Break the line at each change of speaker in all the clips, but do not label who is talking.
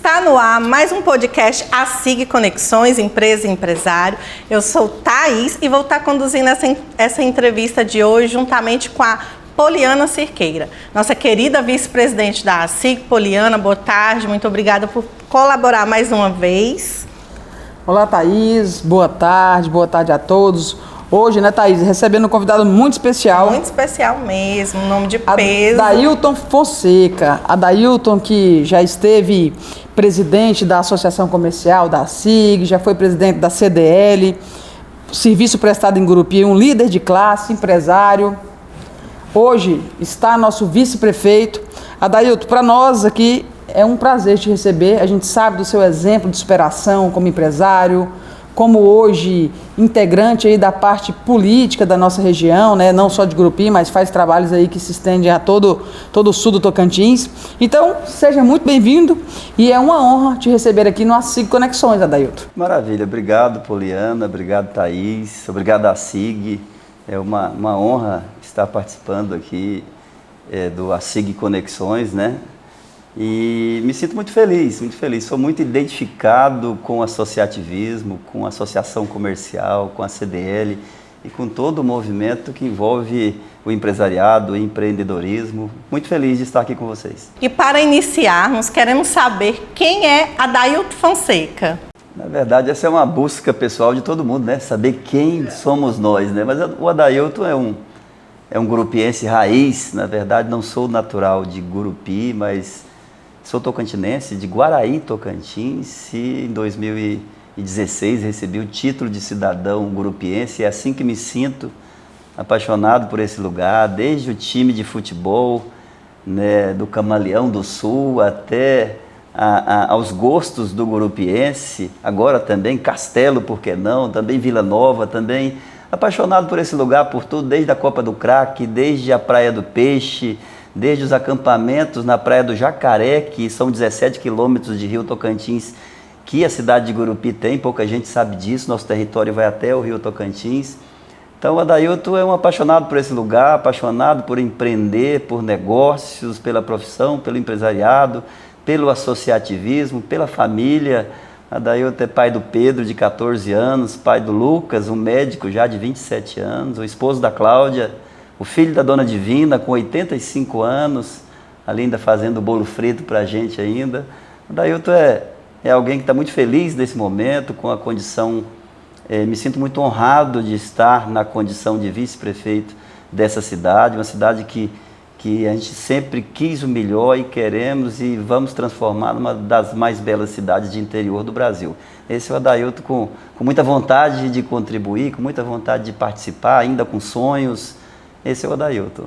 Está no ar mais um podcast ASIG Conexões, Empresa e Empresário. Eu sou Thaís e vou estar conduzindo essa entrevista de hoje juntamente com a Poliana Cirqueira, nossa querida vice-presidente da ASIG. Poliana, boa tarde, muito obrigada por colaborar mais uma vez.
Olá, Thaís, boa tarde a todos. Hoje, né, Thaís, recebendo um convidado muito especial.
Muito especial mesmo, nome de peso.
Adailton Fonseca. Adailton, que já esteve presidente da Associação Comercial da ASIG, já foi presidente da CDL, serviço prestado em Gurupi, um líder de classe, empresário. Hoje está nosso vice-prefeito. Adailton, para nós aqui é um prazer te receber. A gente sabe do seu exemplo de superação como empresário, como hoje integrante aí da parte política da nossa região, né? Não só de Gurupi, mas faz trabalhos aí que se estendem a todo o sul do Tocantins. Então, seja muito bem-vindo e é uma honra te receber aqui no ASIG Conexões, Adailton.
Maravilha, obrigado, Poliana, obrigado, Thaís, obrigado, ASIG. É uma honra estar participando aqui do ASIG Conexões, né? E me sinto muito feliz, sou muito identificado com o associativismo, com a associação comercial, com a CDL e com todo o movimento que envolve o empresariado, o empreendedorismo. Muito feliz de estar aqui com vocês.
E para iniciarmos, queremos saber quem é Adailton Fonseca.
Na verdade, essa é uma busca pessoal de todo mundo, né? Saber quem somos nós, né? Mas o Adailton é um gurupiense raiz. Na verdade, não sou natural de Gurupi, mas sou tocantinense, de Guaraí, Tocantins, e em 2016 recebi o título de cidadão gurupiense. É assim que me sinto, apaixonado por esse lugar, desde o time de futebol, né, do Camaleão do Sul até aos gostos do gurupiense, agora também Castelo, por que não, também Vila Nova, também apaixonado por esse lugar, por tudo, desde a Copa do Craque, desde a Praia do Peixe, desde os acampamentos na Praia do Jacaré, que são 17 quilômetros de Rio Tocantins, que a cidade de Gurupi tem, pouca gente sabe disso, nosso território vai até o Rio Tocantins. Então, o Adailton é um apaixonado por esse lugar, apaixonado por empreender, por negócios, pela profissão, pelo empresariado, pelo associativismo, pela família. Adailton é pai do Pedro, de 14 anos, pai do Lucas, um médico já de 27 anos, o esposo da Cláudia, o filho da Dona Divina, com 85 anos, além da fazendo bolo frito para a gente ainda. O Adailton é alguém que está muito feliz nesse momento, com a condição, me sinto muito honrado de estar na condição de vice-prefeito dessa cidade, uma cidade que a gente sempre quis o melhor e queremos e vamos transformar numa das mais belas cidades de interior do Brasil. Esse é o Adailton com muita vontade de contribuir, com muita vontade de participar, ainda com sonhos. Esse é o Adailton.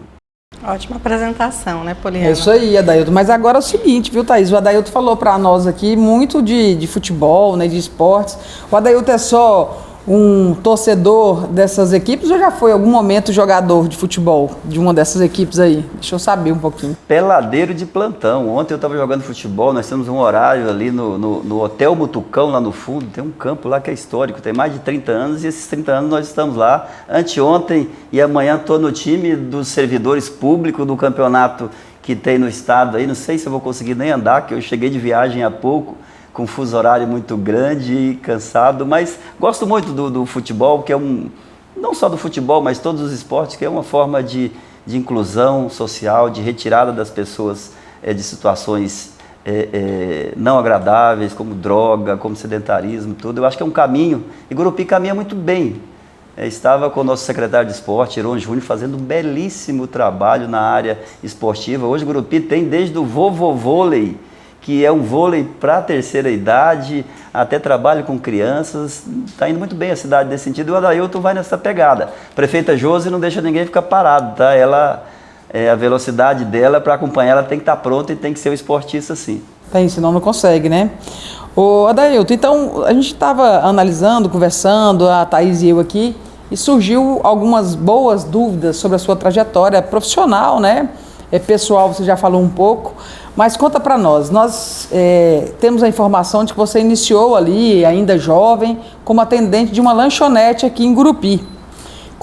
Ótima apresentação, né, Poliana?
É isso aí, Adailton. Mas agora é o seguinte, viu, Thaís? O Adailton falou para nós aqui muito de futebol, né, de esportes. O Adailton é só um torcedor dessas equipes ou já foi em algum momento jogador de futebol de uma dessas equipes aí? Deixa eu saber um pouquinho.
Peladeiro de plantão. Ontem eu estava jogando futebol, nós temos um horário ali no Hotel Mutucão, lá no fundo, tem um campo lá que é histórico, tem mais de 30 anos e esses 30 anos nós estamos lá. Anteontem e amanhã estou no time dos servidores públicos do campeonato que tem no estado aí, não sei se eu vou conseguir nem andar, que eu cheguei de viagem há pouco, com fuso horário muito grande e cansado, mas gosto muito do futebol, que é não só do futebol, mas todos os esportes, que é uma forma de inclusão social, de retirada das pessoas de situações não agradáveis, como droga, como sedentarismo, tudo. Eu acho que é um caminho, e Gurupi caminha muito bem. Estava com o nosso secretário de esporte, Iron Júnior, fazendo um belíssimo trabalho na área esportiva. Hoje Gurupi tem desde o vovô-vôlei, que é um vôlei para a terceira idade, até trabalho com crianças, está indo muito bem a cidade nesse sentido, e o Adailton vai nessa pegada. Prefeita Josi não deixa ninguém ficar parado, tá? A velocidade dela para acompanhar, ela tem que estar pronta e tem que ser um esportista sim.
Tem, senão não consegue, né? Ô, Adailton, então a gente estava analisando, conversando, a Thaís e eu aqui, e surgiu algumas boas dúvidas sobre a sua trajetória profissional, né? Pessoal, você já falou um pouco, mas conta para nós. Nós temos a informação de que você iniciou ali, ainda jovem, como atendente de uma lanchonete aqui em Gurupi.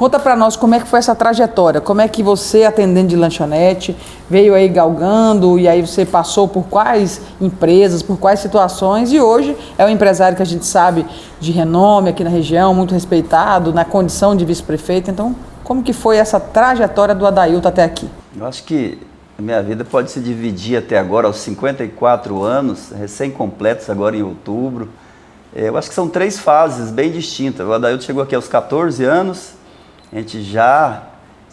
Conta para nós como é que foi essa trajetória, como é que você, atendendo de lanchonete, veio aí galgando e aí você passou por quais empresas, por quais situações e hoje é um empresário que a gente sabe de renome aqui na região, muito respeitado, na condição de vice-prefeito. Então, como que foi essa trajetória do Adailton até aqui?
Eu acho que a minha vida pode se dividir até agora, aos 54 anos, recém-completos agora em outubro. Eu acho que são 3 fases bem distintas. O Adailton chegou aqui aos 14 anos, a gente já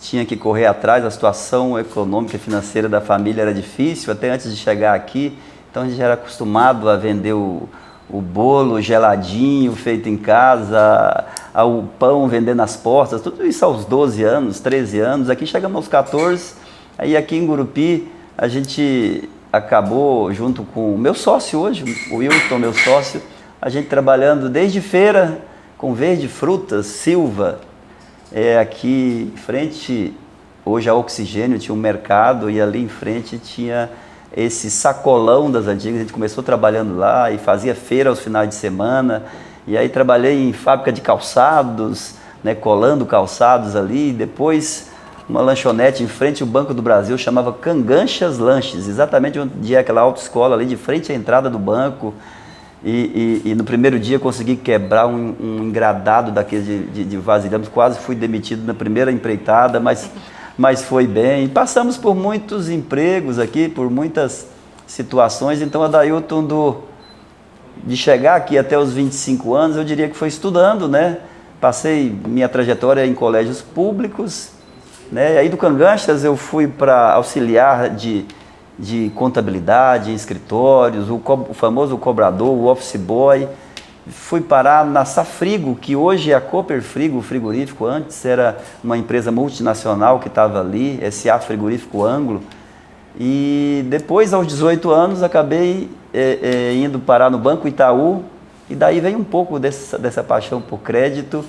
tinha que correr atrás, a situação econômica e financeira da família era difícil, até antes de chegar aqui, então a gente já era acostumado a vender o bolo geladinho, feito em casa, o pão vendendo nas portas, tudo isso aos 12 anos, 13 anos, aqui chegamos aos 14, aí aqui em Gurupi a gente acabou junto com o meu sócio hoje, o Wilton, meu sócio, a gente trabalhando desde feira com Verde Frutas, Silva, aqui em frente, hoje a Oxigênio tinha um mercado e ali em frente tinha esse sacolão das antigas, a gente começou trabalhando lá e fazia feira aos finais de semana, e aí trabalhei em fábrica de calçados, né, colando calçados ali, depois uma lanchonete em frente ao Banco do Brasil, chamava Canganchas Lanches, exatamente onde é aquela autoescola ali de frente à entrada do banco. E no primeiro dia consegui quebrar um engradado daquele de vasilhames, quase fui demitido na primeira empreitada, mas foi bem. Passamos por muitos empregos aqui, por muitas situações, então Adailton, de chegar aqui até os 25 anos, eu diria que foi estudando, né? Passei minha trajetória em colégios públicos, né? E aí do Canganchas eu fui para auxiliar de contabilidade, em escritórios, o famoso cobrador, o office boy. Fui parar na Safrigo, que hoje é a Cooper Frigo, frigorífico, antes era uma empresa multinacional que estava ali, SA Frigorífico Ângulo. E depois, aos 18 anos, acabei indo parar no Banco Itaú, e daí veio um pouco dessa paixão por crédito,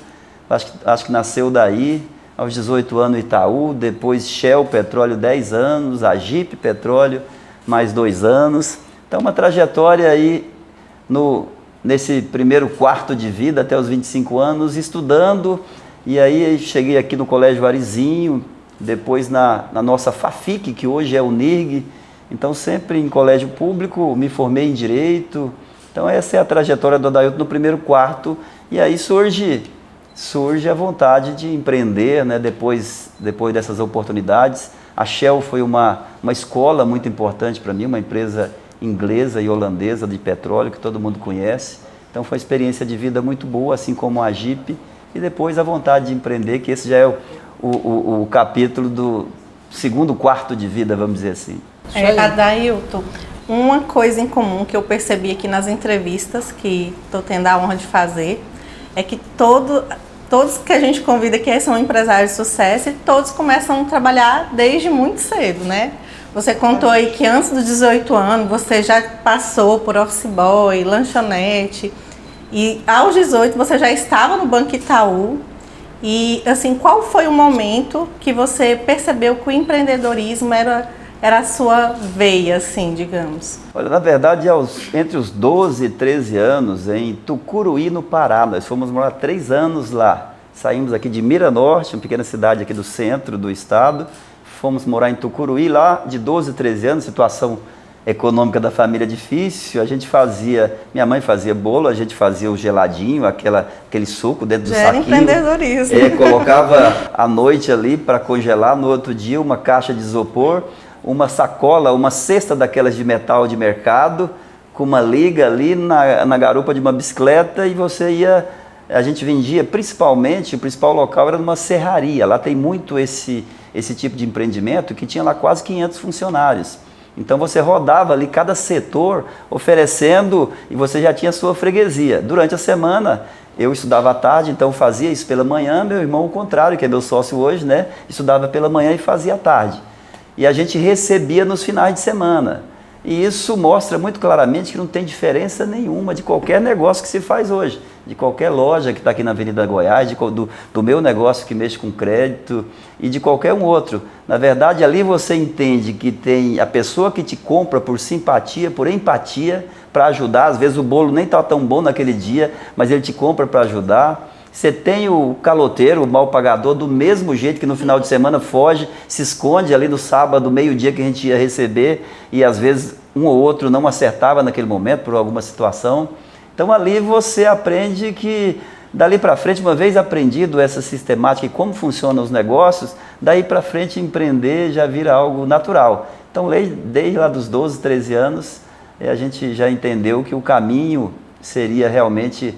acho que nasceu daí. Aos 18 anos Itaú, depois Shell Petróleo 10 anos, a Jeep Petróleo mais 2 anos. Então uma trajetória aí nesse primeiro quarto de vida até os 25 anos estudando, e aí cheguei aqui no Colégio Arizinho, depois na nossa FAFIC, que hoje é o NIRG, então sempre em colégio público, me formei em Direito. Então essa é a trajetória do Adailton no primeiro quarto, e aí surge a vontade de empreender, né? Depois dessas oportunidades. A Shell foi uma escola muito importante para mim, uma empresa inglesa e holandesa de petróleo que todo mundo conhece. Então foi uma experiência de vida muito boa, assim como a Jeep. E depois a vontade de empreender, que esse já é o capítulo do segundo quarto de vida, vamos dizer assim.
Adailton, uma coisa em comum que eu percebi aqui nas entrevistas, que estou tendo a honra de fazer, é que todos que a gente convida aqui são empresários de sucesso e todos começam a trabalhar desde muito cedo, né? Você contou aí que antes dos 18 anos você já passou por office boy, lanchonete, e aos 18 você já estava no Banco Itaú. E assim, qual foi o momento que você percebeu que o empreendedorismo era a sua veia, assim, digamos?
Olha, na verdade, entre os 12 e 13 anos, em Tucuruí, no Pará, nós fomos morar 3 anos lá. Saímos aqui de Miranorte, uma pequena cidade aqui do centro do estado, fomos morar em Tucuruí, lá de 12 a 13 anos, situação econômica da família difícil, minha mãe fazia bolo, a gente fazia o geladinho, aquele suco dentro do saquinho.
Empreendedorismo.
Colocava à noite ali para congelar, no outro dia uma caixa de isopor, uma sacola, uma cesta daquelas de metal de mercado, com uma liga ali na garupa de uma bicicleta, e a gente vendia principalmente, o principal local era numa serraria, lá tem muito esse tipo de empreendimento, que tinha lá quase 500 funcionários. Então você rodava ali cada setor oferecendo, e você já tinha a sua freguesia. Durante a semana eu estudava à tarde, então fazia isso pela manhã, meu irmão o contrário, que é meu sócio hoje, né? Estudava pela manhã e fazia à tarde. E a gente recebia nos finais de semana. E isso mostra muito claramente que não tem diferença nenhuma de qualquer negócio que se faz hoje, de qualquer loja que está aqui na Avenida Goiás, do meu negócio que mexe com crédito e de qualquer um outro. Na verdade, ali você entende que tem a pessoa que te compra por simpatia, por empatia, para ajudar. Às vezes o bolo nem está tão bom naquele dia, mas ele te compra para ajudar. Você tem o caloteiro, o mal pagador, do mesmo jeito que no final de semana foge, se esconde ali no sábado, meio-dia que a gente ia receber, e às vezes um ou outro não acertava naquele momento por alguma situação. Então ali você aprende que, dali para frente, uma vez aprendido essa sistemática e como funcionam os negócios, daí para frente empreender já vira algo natural. Então desde lá dos 12, 13 anos, a gente já entendeu que o caminho seria realmente...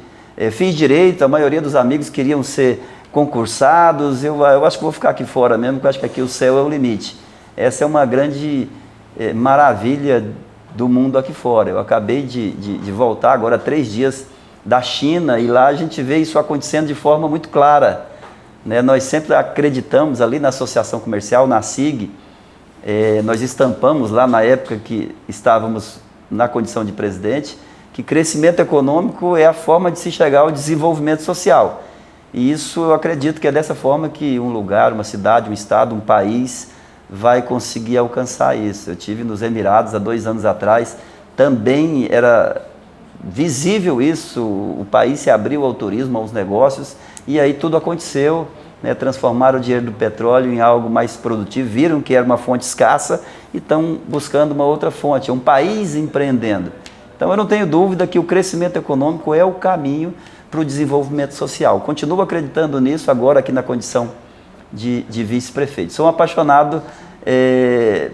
fiz direito, a maioria dos amigos queriam ser concursados, eu acho que vou ficar aqui fora mesmo, porque eu acho que aqui o céu é o limite. Essa é uma grande maravilha do mundo aqui fora. Eu acabei de voltar agora 3 dias da China, e lá a gente vê isso acontecendo de forma muito clara, né? Nós sempre acreditamos ali na associação comercial, na SIG, nós estampamos lá na época que estávamos na condição de presidente, que crescimento econômico é a forma de se chegar ao desenvolvimento social. E isso eu acredito que é dessa forma que um lugar, uma cidade, um estado, um país vai conseguir alcançar isso. Eu tive nos Emirados há 2 anos atrás, também era visível isso, o país se abriu ao turismo, aos negócios, e aí tudo aconteceu, né? Transformaram o dinheiro do petróleo em algo mais produtivo, viram que era uma fonte escassa e estão buscando uma outra fonte, é um país empreendendo. Então eu não tenho dúvida que o crescimento econômico é o caminho para o desenvolvimento social. Continuo acreditando nisso agora aqui na condição de vice-prefeito. Sou um apaixonado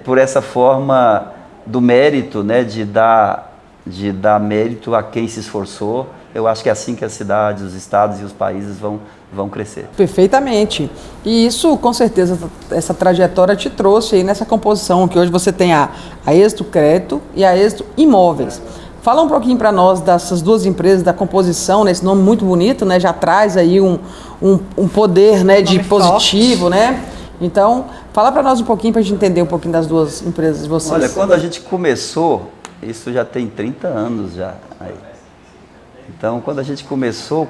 por essa forma do mérito, né, de dar mérito a quem se esforçou. Eu acho que é assim que as cidades, os estados e os países vão crescer. Perfeitamente.
E isso, com certeza, essa trajetória te trouxe aí nessa composição, que hoje você tem a Êxito Crédito e a Êxito Imóveis. Fala um pouquinho para nós dessas 2 empresas, da composição, né? Esse nome muito bonito, né? Já traz aí um poder, né, de positivo, forte, né? Então, fala para nós um pouquinho para a gente entender um pouquinho das 2 empresas de vocês.
Olha, quando a gente começou, isso já tem 30 anos já. Aí. Então, quando a gente começou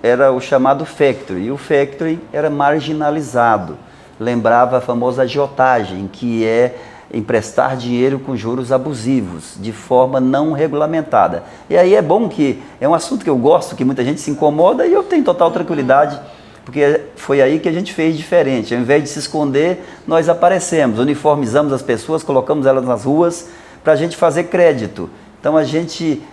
era o chamado factory, e o factory era marginalizado. Lembrava a famosa agiotagem, que é emprestar dinheiro com juros abusivos, de forma não regulamentada. E aí é bom que, é um assunto que eu gosto, que muita gente se incomoda, e eu tenho total tranquilidade, porque foi aí que a gente fez diferente. Ao invés de se esconder, nós aparecemos, uniformizamos as pessoas, colocamos elas nas ruas para a gente fazer crédito. Então a gente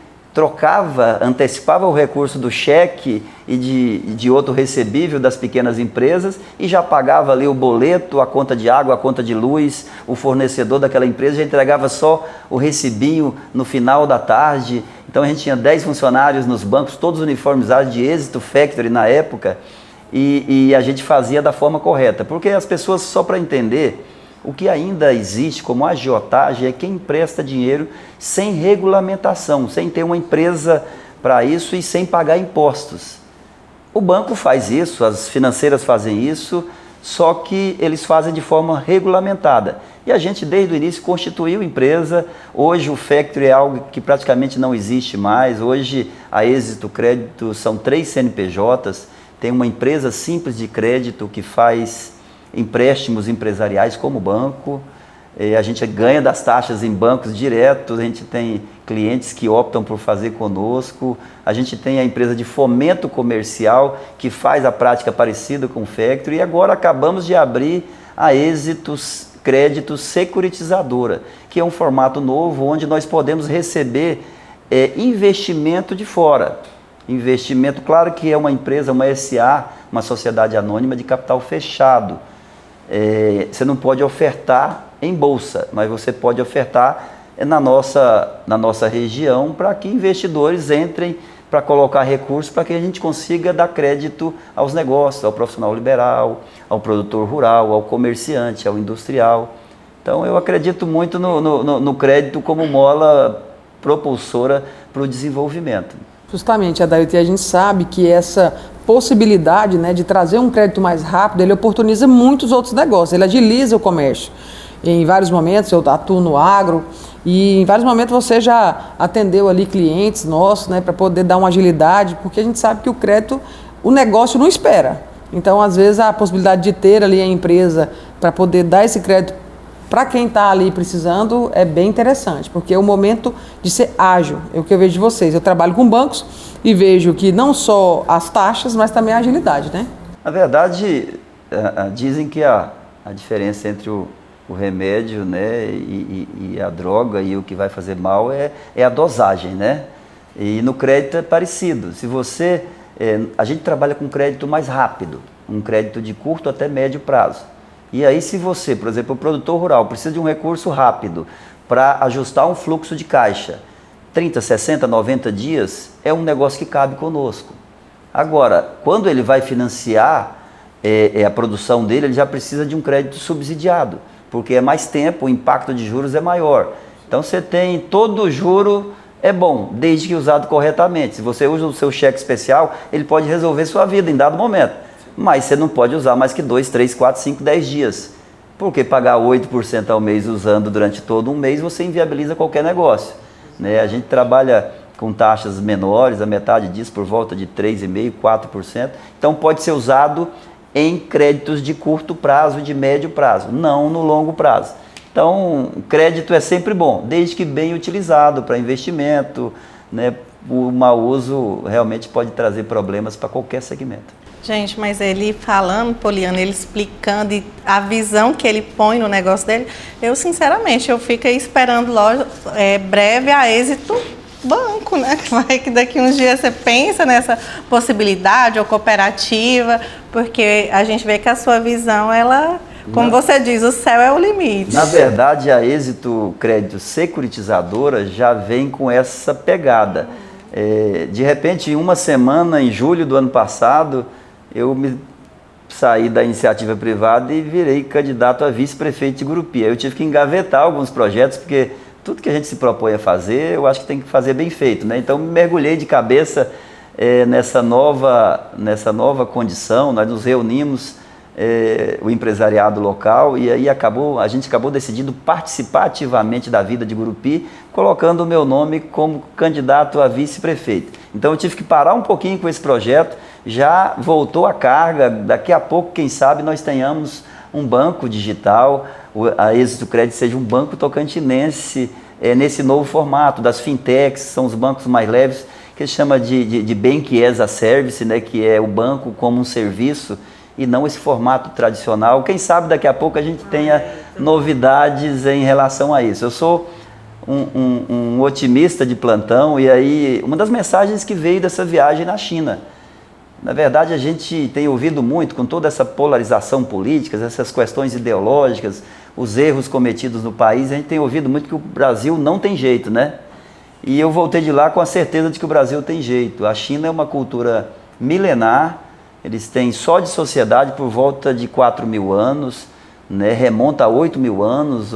antecipava o recurso do cheque e de outro recebível das pequenas empresas e já pagava ali o boleto, a conta de água, a conta de luz, o fornecedor daquela empresa já entregava só o recibinho no final da tarde. Então a gente tinha 10 funcionários nos bancos, todos uniformizados de Êxito Factory na época, e a gente fazia da forma correta, porque as pessoas, só para entender, o que ainda existe como agiotagem é quem empresta dinheiro sem regulamentação, sem ter uma empresa para isso e sem pagar impostos. O banco faz isso, as financeiras fazem isso, só que eles fazem de forma regulamentada. E a gente, desde o início, constituiu empresa. Hoje o Factory é algo que praticamente não existe mais. Hoje a Êxito Crédito são 3 CNPJs, tem uma empresa simples de crédito que faz empréstimos empresariais como banco, a gente ganha das taxas em bancos direto, a gente tem clientes que optam por fazer conosco, a gente tem a empresa de fomento comercial que faz a prática parecida com o Factory, e agora acabamos de abrir a Êxito Crédito Securitizadora, que é um formato novo onde nós podemos receber investimento de fora. Investimento, claro que é uma empresa, uma SA, uma sociedade anônima de capital fechado. Você não pode ofertar em bolsa, mas você pode ofertar na nossa região para que investidores entrem para colocar recursos para que a gente consiga dar crédito aos negócios, ao profissional liberal, ao produtor rural, ao comerciante, ao industrial. Então eu acredito muito no crédito como mola propulsora para o desenvolvimento.
Justamente, Adailton, a gente sabe que essa possibilidade, né, de trazer um crédito mais rápido, ele oportuniza muitos outros negócios, ele agiliza o comércio. Em vários momentos eu atuo no agro e em vários momentos você já atendeu ali clientes nossos, né, para poder dar uma agilidade, porque a gente sabe que o crédito, o negócio não espera. Então, às vezes, a possibilidade de ter ali a empresa para poder dar esse crédito para quem está ali precisando, é bem interessante, porque é o momento de ser ágil. É o que eu vejo de vocês. Eu trabalho com bancos e vejo que não só as taxas, mas também a agilidade, né?
Na verdade, dizem que a diferença entre o remédio, né, e a droga e o que vai fazer mal é a dosagem, né? E no crédito é parecido. Se você, a gente trabalha com crédito mais rápido, um crédito de curto até médio prazo. E aí se você, por exemplo, o produtor rural precisa de um recurso rápido para ajustar um fluxo de caixa, 30, 60, 90 dias, é um negócio que cabe conosco. Agora, quando ele vai financiar a produção dele, ele já precisa de um crédito subsidiado, porque é mais tempo, o impacto de juros é maior. Então você tem todo o juro é bom, desde que usado corretamente. Se você usa o seu cheque especial, ele pode resolver sua vida em dado momento. Mas você não pode usar mais que 2, 3, 4, 5, 10 dias. Porque pagar 8% ao mês usando durante todo um mês, você inviabiliza qualquer negócio, né? A gente trabalha com taxas menores, a metade disso por volta de 3,5%, 4%. Então pode ser usado em créditos de curto prazo, de médio prazo, não no longo prazo. Então, crédito é sempre bom, desde que bem utilizado para investimento, né? O mau uso realmente pode trazer problemas para qualquer segmento.
Gente, mas ele falando, Poliana, ele explicando e a visão que ele põe no negócio dele, eu sinceramente, eu fico aí esperando breve a êxito banco, né? Que daqui uns dias você pensa nessa possibilidade ou cooperativa, porque a gente vê que a sua visão, ela, como você diz, o céu é o limite.
Na verdade, a Êxito Crédito Securitizadora já vem com essa pegada. De repente, em uma semana, em julho do ano passado, eu saí da iniciativa privada e virei candidato a vice-prefeito de Gurupi. Eu tive que engavetar alguns projetos, porque tudo que a gente se propõe a fazer, eu acho que tem que fazer bem feito, né? Então, me mergulhei de cabeça nessa nova condição. Nós nos reunimos, o empresariado local, e aí a gente acabou decidindo participar ativamente da vida de Gurupi, colocando o meu nome como candidato a vice-prefeito. Então, eu tive que parar um pouquinho com esse projeto, já voltou a carga. Daqui a pouco, quem sabe, nós tenhamos um banco digital, a Êxito Crédito seja um banco tocantinense nesse novo formato, das fintechs, são os bancos mais leves, que se chama de Bank as a Service, né, que é o banco como um serviço, e não esse formato tradicional. Quem sabe daqui a pouco a gente tenha novidades em relação a isso. Eu sou um otimista de plantão, e aí uma das mensagens que veio dessa viagem na China, na verdade, a gente tem ouvido muito, com toda essa polarização política, essas questões ideológicas, os erros cometidos no país, a gente tem ouvido muito que o Brasil não tem jeito, né? E eu voltei de lá com a certeza de que o Brasil tem jeito. A China é uma cultura milenar, eles têm só de sociedade por volta de 4.000 anos, né? Remonta a 8.000 anos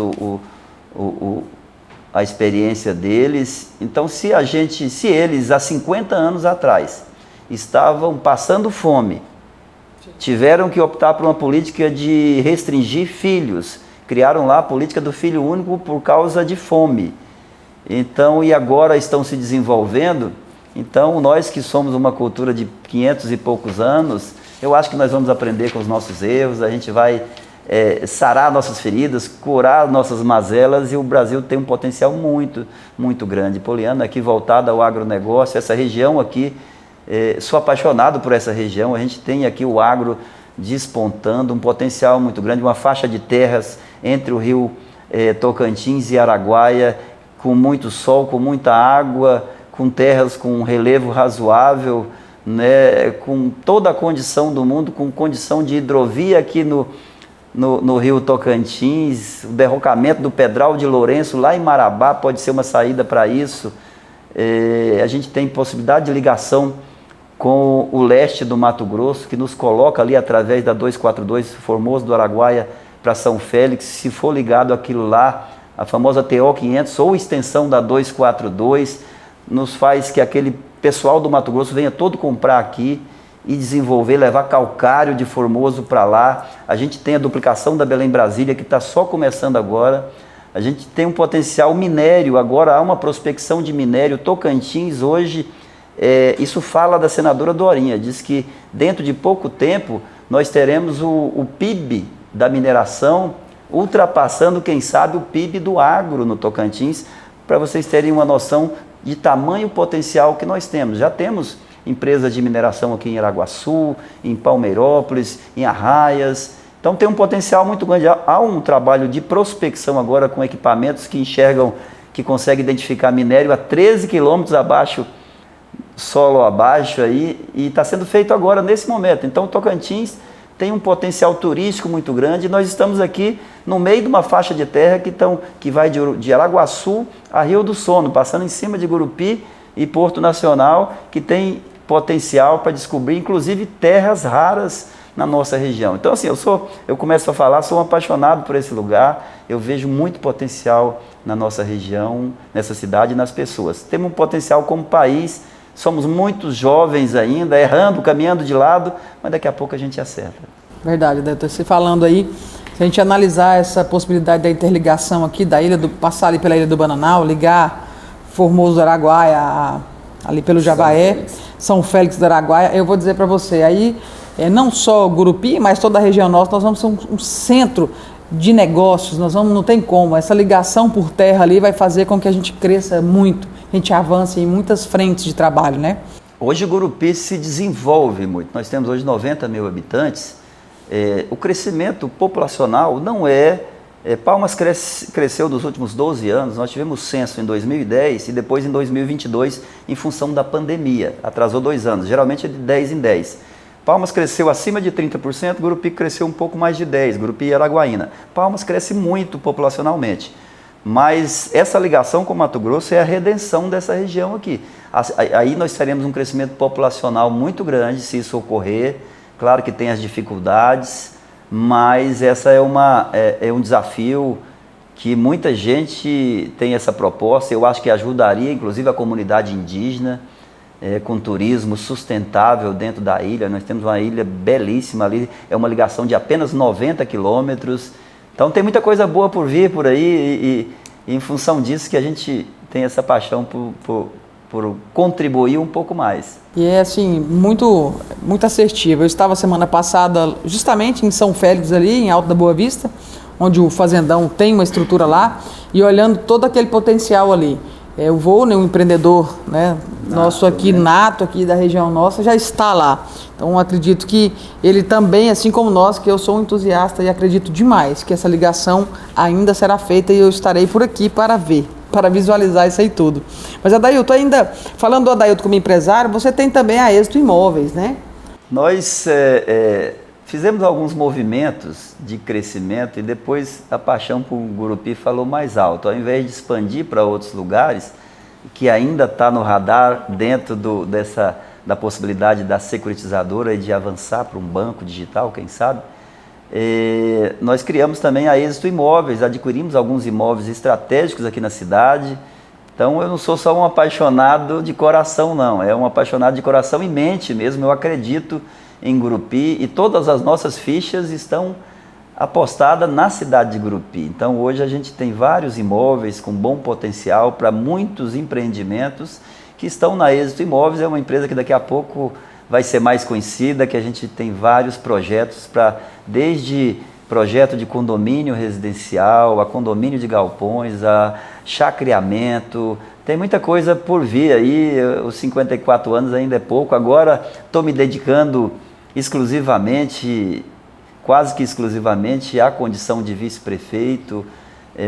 a experiência deles. Então, se eles, há 50 anos atrás, estavam passando fome, tiveram que optar por uma política de restringir filhos, criaram lá a política do filho único por causa de fome. Então, e agora estão se desenvolvendo. Então, nós que somos uma cultura de 500 e poucos anos, eu acho que nós vamos aprender com os nossos erros, a gente vai sarar nossas feridas, curar nossas mazelas, e o Brasil tem um potencial muito, muito grande. Poliana, aqui voltada ao agronegócio, essa região aqui, sou apaixonado por essa região. A gente tem aqui o agro despontando, um potencial muito grande, uma faixa de terras entre o rio Tocantins e Araguaia, com muito sol, com muita água, com terras com um relevo razoável, né, com toda a condição do mundo, com condição de hidrovia aqui no rio Tocantins, o derrocamento do Pedral de Lourenço lá em Marabá pode ser uma saída para isso. A gente tem possibilidade de ligação com o leste do Mato Grosso, que nos coloca ali através da 242, Formoso do Araguaia para São Félix. Se for ligado aquilo lá, a famosa TO 500 ou extensão da 242, nos faz que aquele pessoal do Mato Grosso venha todo comprar aqui e desenvolver, levar calcário de Formoso para lá. A gente tem a duplicação da Belém-Brasília, que está só começando agora. A gente tem um potencial minério, agora há uma prospecção de minério. Tocantins hoje, isso fala da senadora Dorinha, diz que dentro de pouco tempo nós teremos o PIB da mineração ultrapassando, quem sabe, o PIB do agro no Tocantins, para vocês terem uma noção de tamanho potencial que nós temos. Já temos empresas de mineração aqui em Araguaçu, em Palmeirópolis, em Arraias. Então tem um potencial muito grande. Há um trabalho de prospecção agora com equipamentos que enxergam, que conseguem identificar minério a 13 quilômetros abaixo, solo abaixo aí, e está sendo feito agora nesse momento. Então o Tocantins tem um potencial turístico muito grande. Nós estamos aqui no meio de uma faixa de terra que vai de Araguaçu a Rio do Sono, passando em cima de Gurupi e Porto Nacional, que tem potencial para descobrir, inclusive, terras raras na nossa região. Então, assim, eu começo a falar, sou um apaixonado por esse lugar, eu vejo muito potencial na nossa região, nessa cidade e nas pessoas. Temos um potencial como país, somos muitos jovens ainda, errando, caminhando de lado, mas daqui a pouco a gente acerta.
Verdade, Adailton, você falando aí, se a gente analisar essa possibilidade da interligação aqui, passar ali pela Ilha do Bananal, ligar Formoso do Araguaia, ali pelo Javaé, São Félix do Araguaia, eu vou dizer para você, aí não só Gurupi, mas toda a região nossa, nós vamos ser um centro de negócios, não tem como, essa ligação por terra ali vai fazer com que a gente cresça muito, a gente avance em muitas frentes de trabalho, né?
Hoje Gurupi se desenvolve muito, nós temos hoje 90 mil habitantes, o crescimento populacional não Palmas cresceu nos últimos 12 anos, nós tivemos censo em 2010 e depois em 2022 em função da pandemia, atrasou 2 anos, geralmente é de 10 em 10. Palmas cresceu acima de 30%, Gurupi cresceu um pouco mais de 10%, Gurupi e Araguaína. Palmas cresce muito populacionalmente, mas essa ligação com Mato Grosso é a redenção dessa região aqui. Aí nós teremos um crescimento populacional muito grande se isso ocorrer, claro que tem as dificuldades, mas essa é um desafio que muita gente tem essa proposta, eu acho que ajudaria inclusive a comunidade indígena, com turismo sustentável dentro da ilha. Nós temos uma ilha belíssima ali, é uma ligação de apenas 90 quilômetros, então tem muita coisa boa por vir por aí e em função disso que a gente tem essa paixão por contribuir um pouco mais.
E é assim, muito assertivo. Eu estava semana passada justamente em São Félix ali, em Alto da Boa Vista, onde o fazendão tem uma estrutura lá, e olhando todo aquele potencial ali. O Volney, um empreendedor, né, nosso aqui, nato aqui da região nossa, já está lá. Então acredito que ele também, assim como nós, que eu sou um entusiasta e acredito demais que essa ligação ainda será feita e eu estarei por aqui para ver, para visualizar isso aí tudo. Mas Adailton, ainda falando do Adailton como empresário, você tem também a Êxito Imóveis, né?
Nós fizemos alguns movimentos de crescimento e depois a paixão por Gurupi falou mais alto. Ao invés de expandir para outros lugares, que ainda está no radar dentro da possibilidade da securitizadora e de avançar para um banco digital, quem sabe, nós criamos também a Êxito Imóveis, adquirimos alguns imóveis estratégicos aqui na cidade. Então eu não sou só um apaixonado de coração não, é um apaixonado de coração e mente mesmo, eu acredito em Gurupi e todas as nossas fichas estão apostadas na cidade de Gurupi. Então hoje a gente tem vários imóveis com bom potencial para muitos empreendimentos que estão na Êxito Imóveis, é uma empresa que daqui a pouco vai ser mais conhecida, que a gente tem vários projetos desde projeto de condomínio residencial, a condomínio de galpões, a chacreamento, tem muita coisa por vir aí, os 54 anos ainda é pouco, agora estou me dedicando exclusivamente, quase que exclusivamente, à condição de vice-prefeito,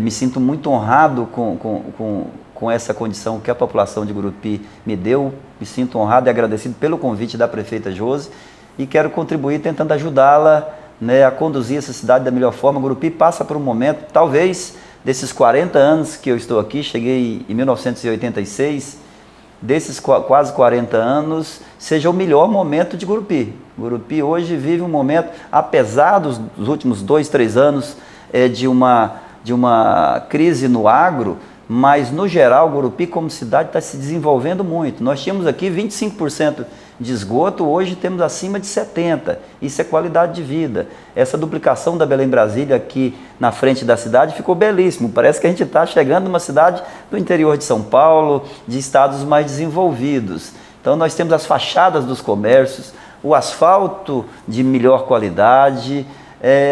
me sinto muito honrado com essa condição que a população de Gurupi me deu, me sinto honrado e agradecido pelo convite da prefeita Josi e quero contribuir tentando ajudá-la, né, a conduzir essa cidade da melhor forma. Gurupi passa por um momento, talvez, desses 40 anos que eu estou aqui, cheguei em 1986, desses quase 40 anos, seja o melhor momento de Gurupi. Gurupi hoje vive um momento, apesar dos últimos 2, 3 anos de uma crise no agro, mas no geral Gurupi como cidade está se desenvolvendo muito. Nós tínhamos aqui 25% de esgoto, hoje temos acima de 70%, isso é qualidade de vida. Essa duplicação da Belém Brasília aqui na frente da cidade ficou belíssimo, parece que a gente está chegando numa cidade do interior de São Paulo, de estados mais desenvolvidos. Então nós temos as fachadas dos comércios, o asfalto de melhor qualidade,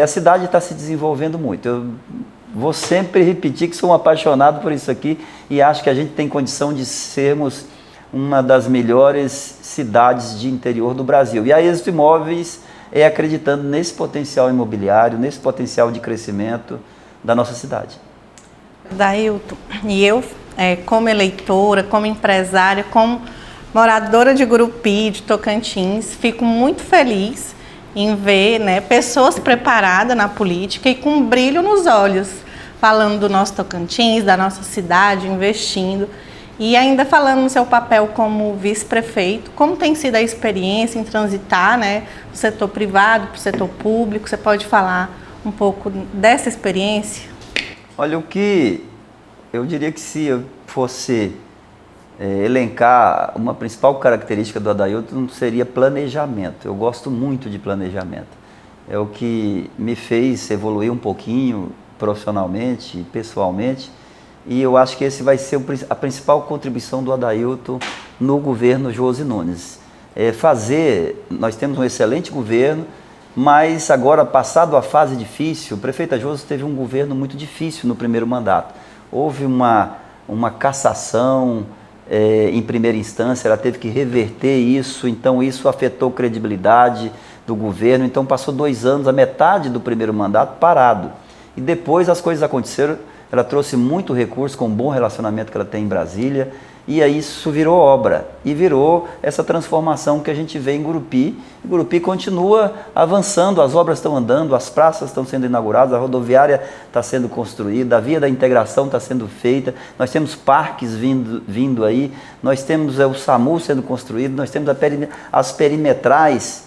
a cidade está se desenvolvendo muito. Eu vou sempre repetir que sou um apaixonado por isso aqui e acho que a gente tem condição de sermos uma das melhores cidades de interior do Brasil. E a Êxito Imóveis é acreditando nesse potencial imobiliário, nesse potencial de crescimento da nossa cidade.
Adailton, e eu, como eleitora, como empresária, como moradora de Gurupi, de Tocantins, fico muito feliz em ver, né, pessoas preparadas na política e com brilho nos olhos, falando do nosso Tocantins, da nossa cidade, investindo. E ainda falando no seu papel como vice-prefeito, como tem sido a experiência em transitar, né, do setor privado para o setor público? Você pode falar um pouco dessa experiência?
Olha, o que eu diria que se eu fosse elencar uma principal característica do Adailton seria planejamento. Eu gosto muito de planejamento. É o que me fez evoluir um pouquinho profissionalmente e pessoalmente. E eu acho que esse vai ser a principal contribuição do Adailton no governo Josi Nunes. Nós temos um excelente governo, mas agora, passado a fase difícil, o prefeito Josi teve um governo muito difícil no primeiro mandato. Houve uma cassação em primeira instância, ela teve que reverter isso, então isso afetou a credibilidade do governo. Então passou 2 anos, a metade do primeiro mandato, parado. E depois as coisas aconteceram. Ela trouxe muito recurso com um bom relacionamento que ela tem em Brasília, e aí isso virou obra, e virou essa transformação que a gente vê em Gurupi. Gurupi continua avançando, as obras estão andando, as praças estão sendo inauguradas, a rodoviária está sendo construída, a via da integração está sendo feita, nós temos parques vindo aí, nós temos o SAMU sendo construído, nós temos as perimetrais,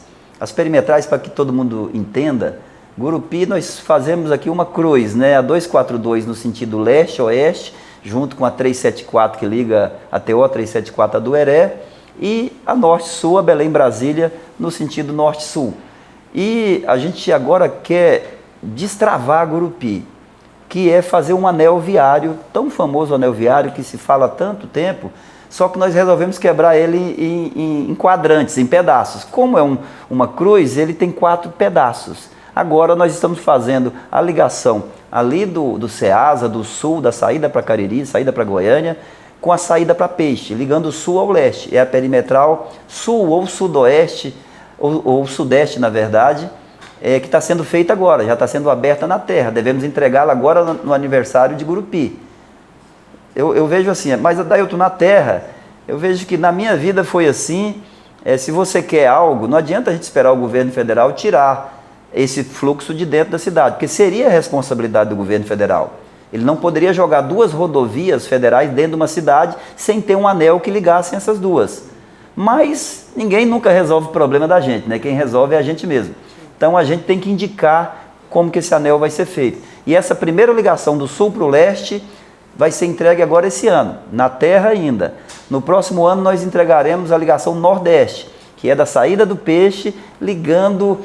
para que todo mundo entenda. Gurupi, nós fazemos aqui uma cruz, né? A 242 no sentido leste-oeste, junto com a 374 que liga a TO 374 a Dueré, e a norte-sul, a Belém-Brasília, no sentido norte-sul. E a gente agora quer destravar Gurupi, que é fazer um anel viário, tão famoso anel viário que se fala há tanto tempo, só que nós resolvemos quebrar ele em quadrantes, em pedaços. Como é uma cruz, ele tem 4 pedaços. Agora nós estamos fazendo a ligação ali do Ceasa, do sul, da saída para Cariri, saída para Goiânia, com a saída para Peixe, ligando o sul ao leste. É a perimetral sul ou sudoeste, ou sudeste, na verdade, que está sendo feita agora, já está sendo aberta na terra. Devemos entregá-la agora no aniversário de Gurupi. Eu vejo assim, mas Adailton, na terra, eu vejo que na minha vida foi assim. Se você quer algo, não adianta a gente esperar o governo federal tirar esse fluxo de dentro da cidade, porque seria a responsabilidade do governo federal. Ele não poderia jogar 2 rodovias federais dentro de uma cidade sem ter um anel que ligasse essas duas. Mas ninguém nunca resolve o problema da gente, né? Quem resolve é a gente mesmo. Então a gente tem que indicar como que esse anel vai ser feito. E essa primeira ligação do sul para o leste vai ser entregue agora esse ano, na terra ainda. No próximo ano nós entregaremos a ligação nordeste, que é da saída do Peixe, ligando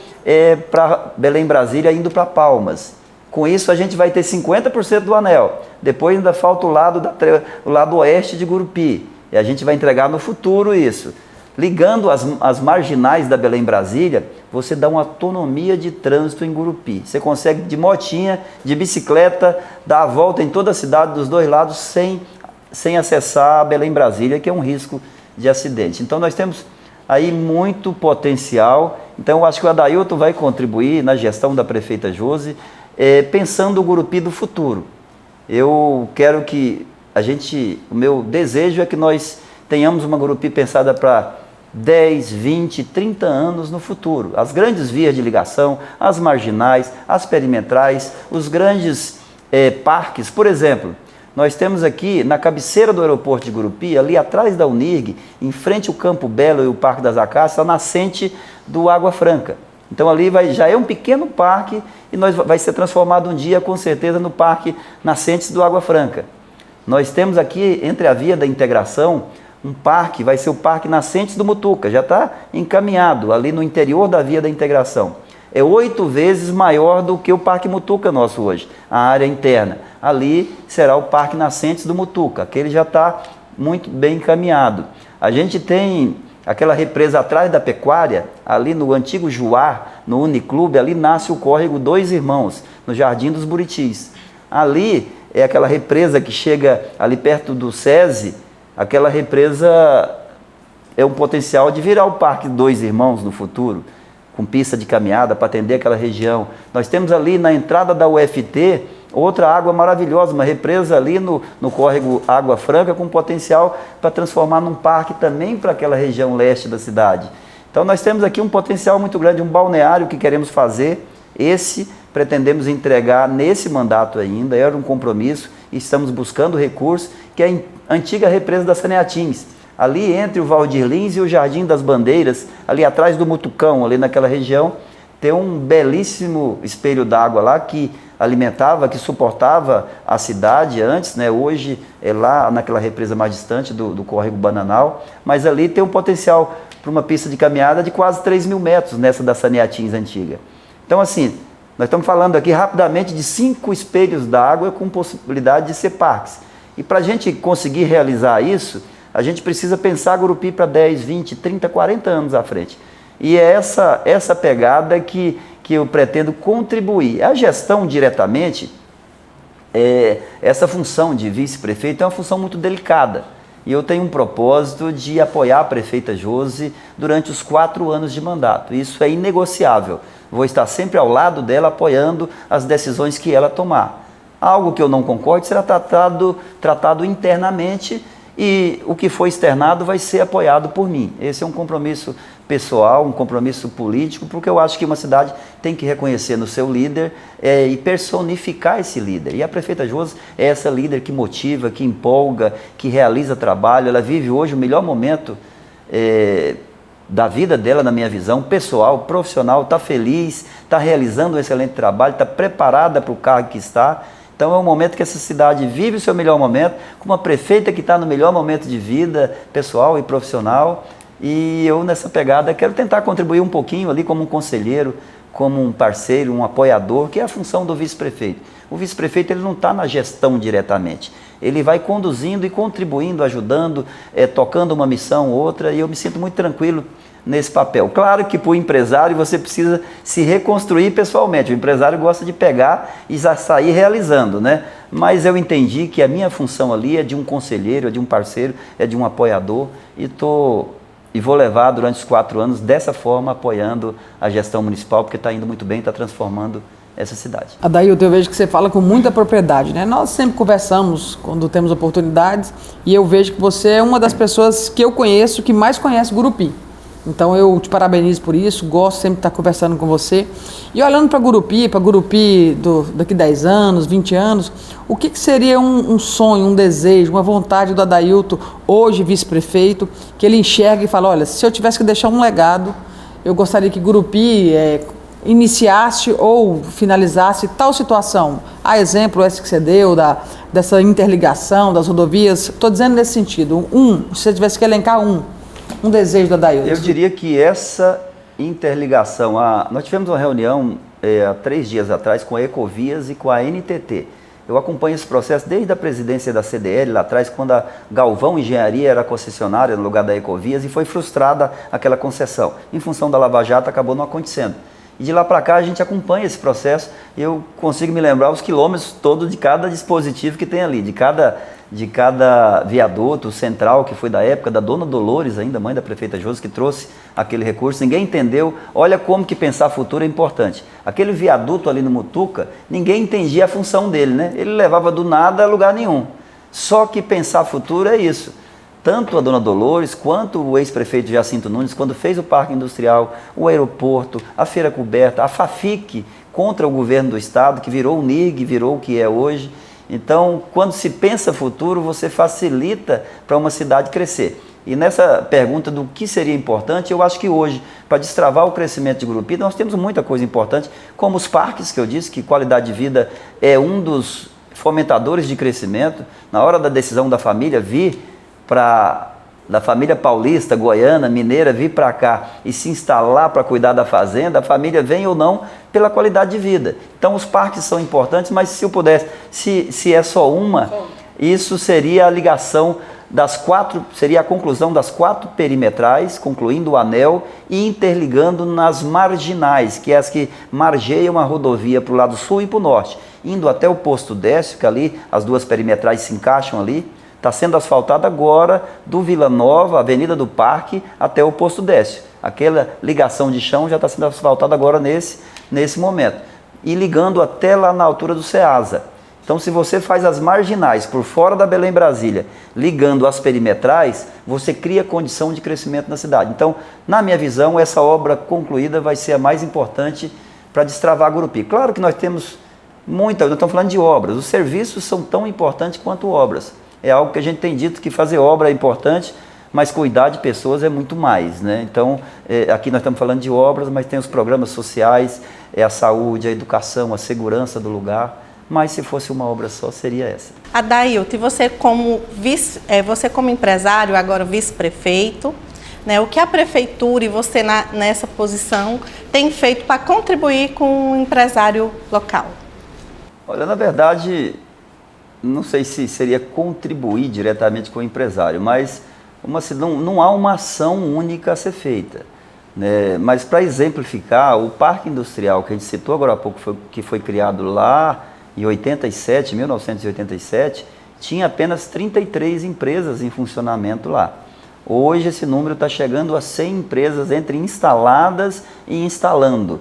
para Belém-Brasília, indo para Palmas. Com isso a gente vai ter 50% do anel. Depois ainda falta o lado oeste de Gurupi. E a gente vai entregar no futuro isso. Ligando as marginais da Belém-Brasília, você dá uma autonomia de trânsito em Gurupi. Você consegue de motinha, de bicicleta, dar a volta em toda a cidade dos 2 lados sem acessar a Belém-Brasília, que é um risco de acidente. Então nós temos aí muito potencial. Então eu acho que o Adailton vai contribuir na gestão da prefeita Josi, pensando o Gurupi do futuro. Eu quero que o meu desejo é que nós tenhamos uma Gurupi pensada para 10, 20, 30 anos no futuro. As grandes vias de ligação, as marginais, as perimetrais, os grandes parques. Por exemplo, nós temos aqui, na cabeceira do aeroporto de Gurupi, ali atrás da Unirg, em frente ao Campo Belo e o Parque das Acácias, a nascente do Água Franca. Então ali já é um pequeno parque e vai ser transformado um dia, com certeza, no Parque Nascentes do Água Franca. Nós temos aqui, entre a via da integração, um parque, vai ser o Parque Nascentes do Mutuca, já está encaminhado ali no interior da via da integração. É 8 vezes maior do que o Parque Mutuca nosso hoje, a área interna. Ali será o Parque Nascentes do Mutuca, aquele já está muito bem encaminhado. A gente tem aquela represa atrás da pecuária, ali no antigo Juá, no Uniclube, ali nasce o córrego Dois Irmãos, no Jardim dos Buritis. Ali é aquela represa que chega ali perto do SESI, aquela represa é um potencial de virar o Parque Dois Irmãos no futuro, com pista de caminhada para atender aquela região. Nós temos ali na entrada da UFT outra água maravilhosa, uma represa ali no córrego Água Franca com potencial para transformar num parque também para aquela região leste da cidade. Então nós temos aqui um potencial muito grande, um balneário que queremos fazer, esse pretendemos entregar nesse mandato ainda, era um compromisso e estamos buscando recursos, que é a antiga represa da Saneatins, ali entre o Valdir Lins e o Jardim das Bandeiras, ali atrás do Mutucão, ali naquela região, tem um belíssimo espelho d'água lá que alimentava, que suportava a cidade antes, né? Hoje é lá naquela represa mais distante do córrego Bananal, mas ali tem um potencial para uma pista de caminhada de quase 3.000 metros nessa da Saneatins antiga. Então assim, nós estamos falando aqui rapidamente de 5 espelhos d'água com possibilidade de ser parques. E para a gente conseguir realizar isso, a gente precisa pensar Gurupi para 10, 20, 30, 40 anos à frente. E é essa pegada que eu pretendo contribuir. A gestão diretamente, essa função de vice-prefeito é uma função muito delicada. E eu tenho um propósito de apoiar a prefeita Josi durante os 4 anos de mandato. Isso é inegociável. Vou estar sempre ao lado dela, apoiando as decisões que ela tomar. Algo que eu não concorde será tratado internamente e o que for externado vai ser apoiado por mim. Esse é um compromisso pessoal, um compromisso político, porque eu acho que uma cidade tem que reconhecer no seu líder e personificar esse líder. E a prefeita Josi é essa líder que motiva, que empolga, que realiza trabalho. Ela vive hoje o melhor momento da vida dela, na minha visão, pessoal, profissional, está feliz, está realizando um excelente trabalho, está preparada para o cargo que está. Então é um momento que essa cidade vive o seu melhor momento, com uma prefeita que está no melhor momento de vida pessoal e profissional. E eu, nessa pegada, quero tentar contribuir um pouquinho ali como um conselheiro, como um parceiro, um apoiador, que é a função do vice-prefeito. O vice-prefeito ele não está na gestão diretamente. Ele vai conduzindo e contribuindo, ajudando, tocando uma missão ou outra, e eu me sinto muito tranquilo nesse papel. Claro que para o empresário você precisa se reconstruir pessoalmente. O empresário gosta de pegar e já sair realizando, né? Mas eu entendi que a minha função ali é de um conselheiro, é de um parceiro, é de um apoiador, e vou levar durante os 4 anos dessa forma, apoiando a gestão municipal, porque está indo muito bem, está transformando essa cidade.
Adailton, eu vejo que você fala com muita propriedade, né? Nós sempre conversamos quando temos oportunidades e eu vejo que você é uma das pessoas que eu conheço que mais conhece Gurupi. Então eu te parabenizo por isso, gosto sempre de estar conversando com você. E olhando para Gurupi daqui 10 anos, 20 anos, o que seria um sonho, um desejo, uma vontade do Adailton, hoje vice-prefeito, que ele enxerga e fala, olha, se eu tivesse que deixar um legado, eu gostaria que Gurupi iniciasse ou finalizasse tal situação. A exemplo esse que você deu, dessa interligação das rodovias, estou dizendo nesse sentido, se você tivesse que elencar um desejo da Adailton.
Eu diria que essa interligação, nós tivemos uma reunião há 3 dias atrás com a Ecovias e com a NTT. Eu acompanho esse processo desde a presidência da CDL, lá atrás, quando a Galvão Engenharia era concessionária no lugar da Ecovias e foi frustrada aquela concessão. Em função da Lava Jato, acabou não acontecendo. E de lá para cá a gente acompanha esse processo e eu consigo me lembrar os quilômetros todos de cada dispositivo que tem ali, de cada viaduto central que foi da época da Dona Dolores, ainda mãe da prefeita Josi, que trouxe aquele recurso. Ninguém entendeu. Olha como que pensar futuro é importante. Aquele viaduto ali no Mutuca, ninguém entendia a função dele, né? Ele levava do nada a lugar nenhum. Só que pensar futuro é isso. Tanto a Dona Dolores quanto o ex-prefeito Jacinto Nunes, quando fez o Parque Industrial, o aeroporto, a Feira Coberta, a FAFIC contra o governo do estado, que virou o NIG, virou o que é hoje. Então, quando se pensa futuro, você facilita para uma cidade crescer. E nessa pergunta do que seria importante, eu acho que hoje, para destravar o crescimento de Gurupi, nós temos muita coisa importante, como os parques, que eu disse que qualidade de vida é um dos fomentadores de crescimento. Na hora da decisão da família da família paulista, goiana, mineira, vir para cá e se instalar para cuidar da fazenda, a família vem ou não pela qualidade de vida. Então os parques são importantes, mas se eu pudesse, se é só uma, isso seria a ligação seria a conclusão das 4 perimetrais, concluindo o anel e interligando nas marginais, que é as que margeiam a rodovia para o lado sul e para o norte, indo até o posto Décio, que ali as 2 perimetrais se encaixam ali. Está sendo asfaltada agora do Vila Nova, Avenida do Parque, até o posto Décio. Aquela ligação de chão já está sendo asfaltada agora nesse momento. E ligando até lá na altura do Ceasa. Então, se você faz as marginais por fora da Belém Brasília, ligando as perimetrais, você cria condição de crescimento na cidade. Então, na minha visão, essa obra concluída vai ser a mais importante para destravar Gurupi. Claro que nós temos nós estamos falando de obras, os serviços são tão importantes quanto obras. É algo que a gente tem dito que fazer obra é importante, mas cuidar de pessoas é muito mais, né? Então, aqui nós estamos falando de obras, mas tem os programas sociais, a saúde, a educação, a segurança do lugar. Mas se fosse uma obra só, seria essa.
Adailton, e você como empresário, agora vice-prefeito, né, o que a prefeitura e você nessa posição tem feito para contribuir com o empresário local?
Olha, na verdade, não sei se seria contribuir diretamente com o empresário, mas não há uma ação única a ser feita, né? Mas para exemplificar, o Parque Industrial que a gente citou agora há pouco, que foi criado lá em 1987, tinha apenas 33 empresas em funcionamento lá. Hoje esse número está chegando a 100 empresas entre instaladas e instalando,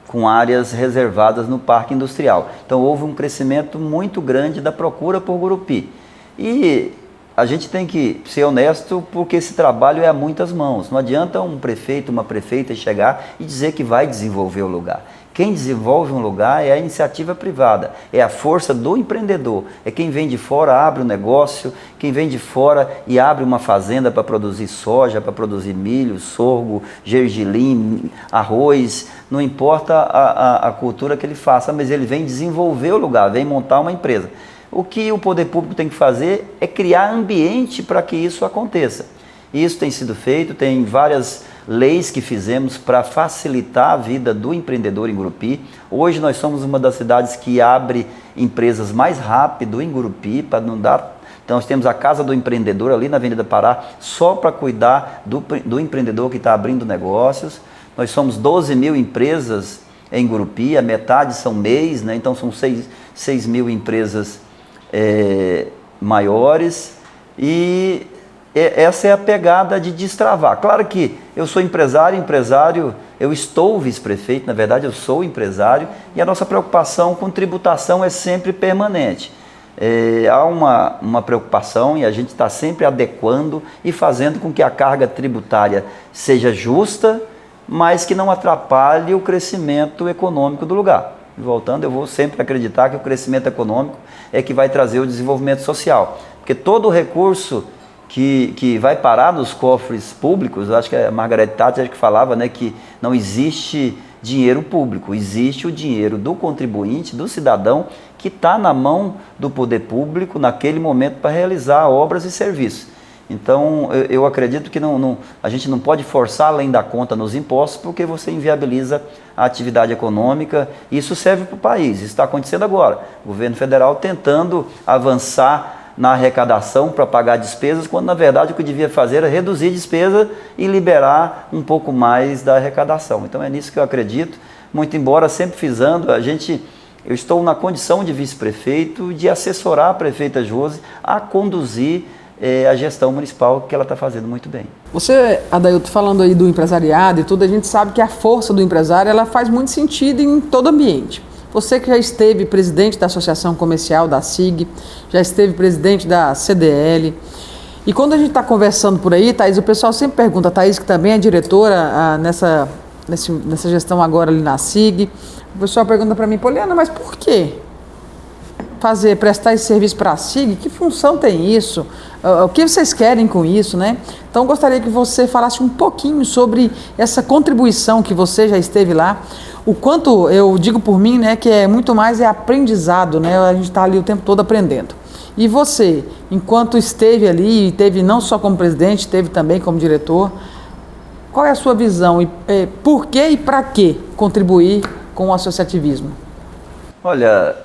com áreas reservadas no Parque Industrial. Então houve um crescimento muito grande da procura por Gurupi. E a gente tem que ser honesto, porque esse trabalho é a muitas mãos. Não adianta um prefeito, uma prefeita chegar e dizer que vai desenvolver o lugar. Quem desenvolve um lugar é a iniciativa privada, é a força do empreendedor, é quem vem de fora, abre um negócio, quem vem de fora e abre uma fazenda para produzir soja, para produzir milho, sorgo, gergelim, arroz, não importa a cultura que ele faça, mas ele vem desenvolver o lugar, vem montar uma empresa. O que o poder público tem que fazer é criar ambiente para que isso aconteça. Isso tem sido feito, tem várias leis que fizemos para facilitar a vida do empreendedor em Gurupi. Hoje nós somos uma das cidades que abre empresas mais rápido em Gurupi, para não dar... Então nós temos a Casa do Empreendedor ali na Avenida Pará, só para cuidar do empreendedor que está abrindo negócios. Nós somos 12 mil empresas em Gurupi, a metade são MEIs, né? Então são 6 mil empresas maiores, e essa é a pegada de destravar. Claro que eu sou empresário, eu estou vice-prefeito, na verdade eu sou empresário, e a nossa preocupação com tributação é sempre permanente. Há uma preocupação, e a gente está sempre adequando e fazendo com que a carga tributária seja justa, mas que não atrapalhe o crescimento econômico do lugar. Voltando, eu vou sempre acreditar que o crescimento econômico é que vai trazer o desenvolvimento social, porque todo o recurso que vai parar nos cofres públicos, acho que a Margaret Thatcher que falava, né, que não existe dinheiro público, existe o dinheiro do contribuinte, do cidadão, que está na mão do poder público naquele momento para realizar obras e serviços. Então, eu acredito que a gente não pode forçar além da conta nos impostos, porque você inviabiliza a atividade econômica. Isso serve para o país, isso está acontecendo agora. O governo federal tentando avançar na arrecadação para pagar despesas, quando na verdade o que devia fazer era reduzir despesa e liberar um pouco mais da arrecadação. Então é nisso que eu acredito, muito embora sempre frisando, eu estou na condição de vice-prefeito, de assessorar a prefeita Josi a conduzir a gestão municipal, que ela está fazendo muito bem.
Você, Adailton, falando aí do empresariado e tudo, a gente sabe que a força do empresário ela faz muito sentido em todo ambiente. Você que já esteve presidente da Associação Comercial da SIG, já esteve presidente da CDL, e quando a gente está conversando por aí, Thaís, o pessoal sempre pergunta, Thaís que também é diretora nessa gestão agora ali na SIG, o pessoal pergunta para mim, Poliana, mas por quê? Prestar esse serviço para a SIG, que função tem isso? O que vocês querem com isso, né? Então, gostaria que você falasse um pouquinho sobre essa contribuição que você já esteve lá. O quanto, eu digo por mim, né, que é muito mais aprendizado, né? A gente está ali o tempo todo aprendendo. E você, enquanto esteve ali, teve não só como presidente, teve também como diretor, qual é a sua visão? E por que e para que contribuir com o associativismo?
Olha,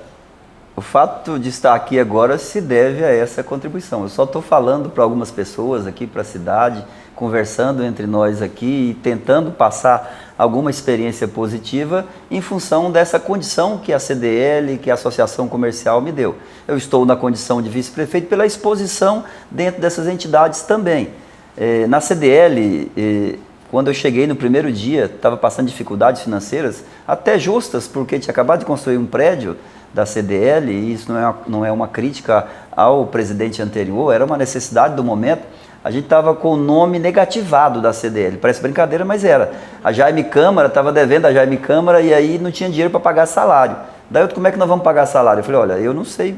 O fato de estar aqui agora se deve a essa contribuição. Eu só estou falando para algumas pessoas aqui, para a cidade, conversando entre nós aqui e tentando passar alguma experiência positiva em função dessa condição que a CDL, que a Associação Comercial me deu. Eu estou na condição de vice-prefeito pela exposição dentro dessas entidades também. Na CDL, quando eu cheguei no primeiro dia, estava passando dificuldades financeiras, até justas, porque tinha acabado de construir um prédio da CDL, e isso não é uma crítica ao presidente anterior, era uma necessidade do momento. A gente estava com o nome negativado da CDL, parece brincadeira, mas era. A Jaime Câmara, estava devendo a Jaime Câmara e aí não tinha dinheiro para pagar salário. Daí como é que nós vamos pagar salário? Eu falei, olha, eu não sei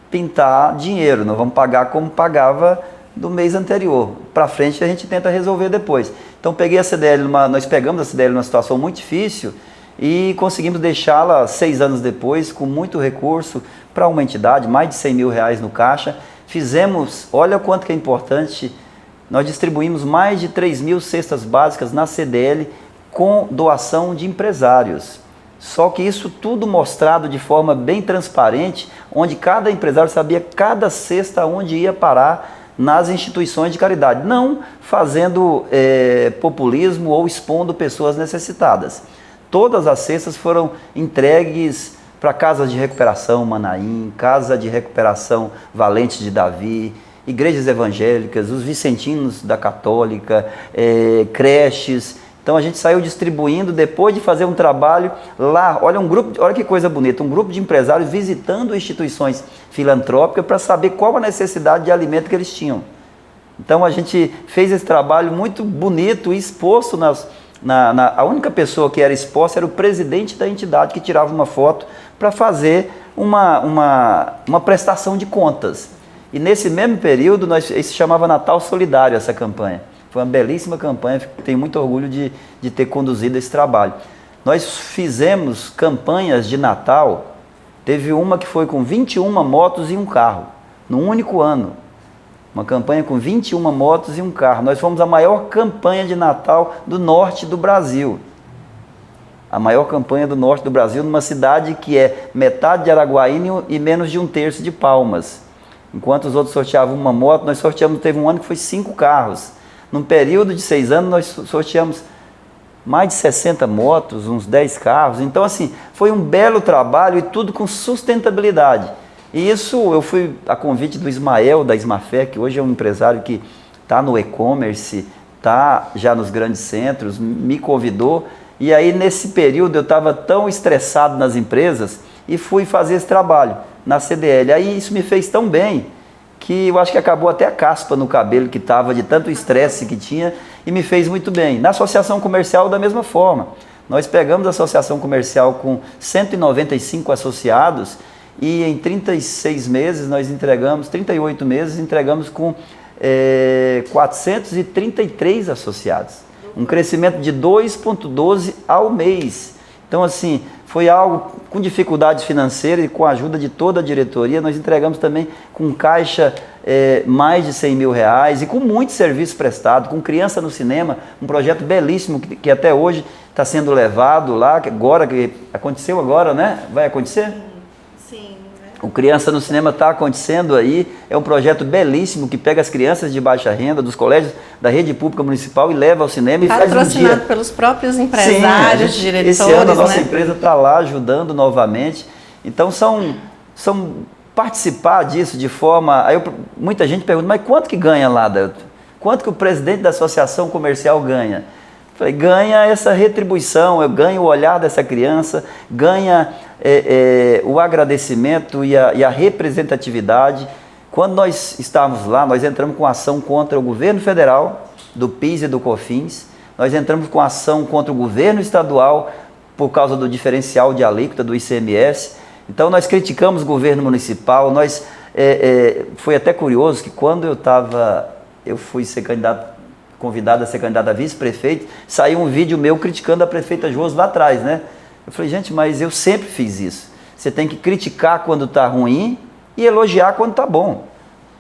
pintar dinheiro, nós vamos pagar como pagava do mês anterior. Para frente a gente tenta resolver depois. Então peguei a CDL, nós pegamos a CDL numa situação muito difícil, e conseguimos deixá-la 6 anos depois, com muito recurso, para uma entidade, mais de 100 mil reais no caixa. Fizemos, olha quanto que é importante, nós distribuímos mais de 3 mil cestas básicas na CDL com doação de empresários. Só que isso tudo mostrado de forma bem transparente, onde cada empresário sabia cada cesta onde ia parar nas instituições de caridade, não fazendo populismo ou expondo pessoas necessitadas. Todas as cestas foram entregues para casas de recuperação Manaim, Casa de Recuperação Valente de Davi, igrejas evangélicas, os vicentinos da Católica, creches. Então a gente saiu distribuindo, depois de fazer um trabalho lá, olha que coisa bonita, um grupo de empresários visitando instituições filantrópicas para saber qual a necessidade de alimento que eles tinham. Então a gente fez esse trabalho muito bonito e exposto a única pessoa que era exposta era o presidente da entidade, que tirava uma foto para fazer uma prestação de contas. E nesse mesmo período, isso se chamava Natal Solidário, essa campanha. Foi uma belíssima campanha, tenho muito orgulho de ter conduzido esse trabalho. Nós fizemos campanhas de Natal, teve uma que foi com 21 motos e um carro, num único ano. Uma campanha com 21 motos e um carro. Nós fomos a maior campanha de Natal do norte do Brasil. A maior campanha do norte do Brasil, numa cidade que é metade de Araguaína e menos de 1/3 de Palmas. Enquanto os outros sorteavam uma moto, nós sorteamos, teve um ano que foi 5 carros. Num período de 6 anos, nós sorteamos mais de 60 motos, uns 10 carros. Então, assim, foi um belo trabalho e tudo com sustentabilidade. E isso eu fui a convite do Ismael, da Ismafé, que hoje é um empresário que está no e-commerce, está já nos grandes centros, me convidou. E aí, nesse período, eu estava tão estressado nas empresas e fui fazer esse trabalho na CDL. Aí isso me fez tão bem que eu acho que acabou até a caspa no cabelo que estava de tanto estresse que tinha e me fez muito bem. Na associação comercial, da mesma forma. Nós pegamos a associação comercial com 195 associados e em 36 meses nós entregamos, 38 meses, entregamos com 433 associados. Um crescimento de 2,12 ao mês. Então, assim, foi algo com dificuldade financeira e com a ajuda de toda a diretoria. Nós entregamos também com caixa mais de 100 mil reais e com muito serviço prestado, com Criança no Cinema, um projeto belíssimo que até hoje está sendo levado lá, que aconteceu agora, né? Vai acontecer?
Sim.
O Criança no Cinema está acontecendo aí, é um projeto belíssimo que pega as crianças de baixa renda dos colégios da rede pública municipal e leva ao cinema e faz um dia.
Pelos próprios empresários,
sim,
diretores,
esse ano a nossa
né?
empresa está lá ajudando novamente. Então são participar disso de forma... Aí muita gente pergunta, mas quanto que ganha lá, Dailton? Quanto que o presidente da associação comercial ganha? Eu falei, ganha essa retribuição, eu ganho o olhar dessa criança, ganha o agradecimento e a representatividade. Quando nós estávamos lá, nós entramos com ação contra o governo federal, do PIS e do COFINS, nós entramos com ação contra o governo estadual por causa do diferencial de alíquota do ICMS. Então nós criticamos o governo municipal. Foi até curioso que quando eu fui ser convidado a ser candidato a vice-prefeito, saiu um vídeo meu criticando a prefeita Josi lá atrás, né? Eu falei, gente, mas eu sempre fiz isso. Você tem que criticar quando está ruim e elogiar quando está bom.